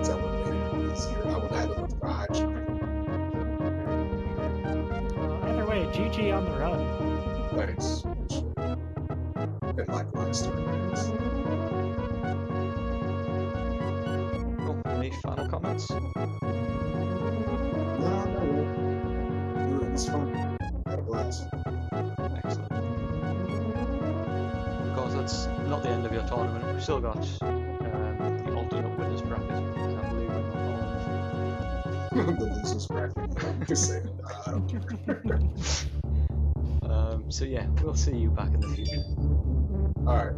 That would have made it easier. I would have had to look for high jump. Either way, GG on the run. Thanks. Appreciate it. And likewise, thanks. Oh, any final comments? No, really. It's fun. Had a blast. Excellent. Of course, that's not the end of your tournament. We've still got the alternate winners bracket, because I believe we're not on. The losers bracket. Just say it. I don't care. So yeah, we'll see you back in the future. Alright.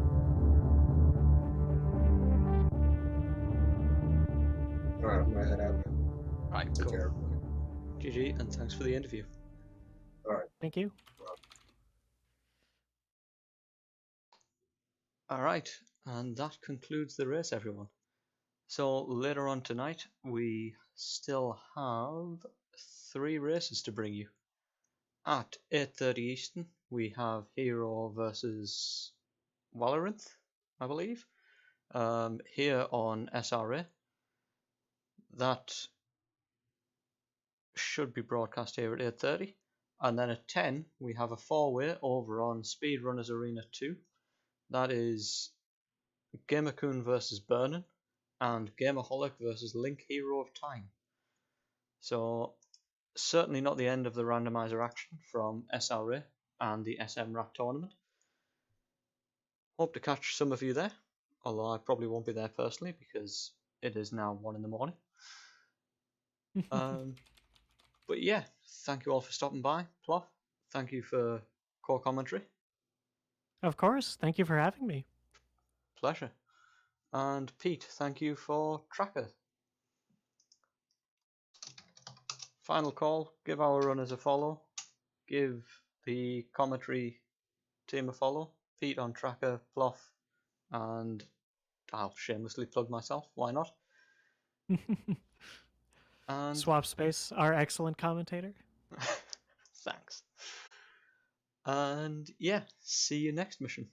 Alright, I'm gonna head out now. Right, Take cool. care, everybody. GG, and thanks for the interview. Alright. Thank you. Alright, and that concludes the race, everyone. So later on tonight, we still have 3 races to bring you. At 8:30 Eastern, we have Hero versus Valorant, I believe, here on SRA. That should be broadcast here at 8:30. And then at 10, we have a 4-way over on Speedrunners Arena 2. That is Gamercoon versus Burnin, and Gamerholic versus Link Hero of Time. So certainly not the end of the randomizer action from SRA and the SMRAT tournament. Hope to catch some of you there, although I probably won't be there personally because it is now 1 in the morning. But yeah, thank you all for stopping by. Ploff, thank you for core commentary. Of course. Thank you for having me. Pleasure. And Pete, thank you for Tracker. Final call, give our runners a follow. Give the commentary team a follow. Pete on Tracker, Ploff, and I'll shamelessly plug myself, why not? And Swap Space, our excellent commentator. thanks. And yeah, see you next mission.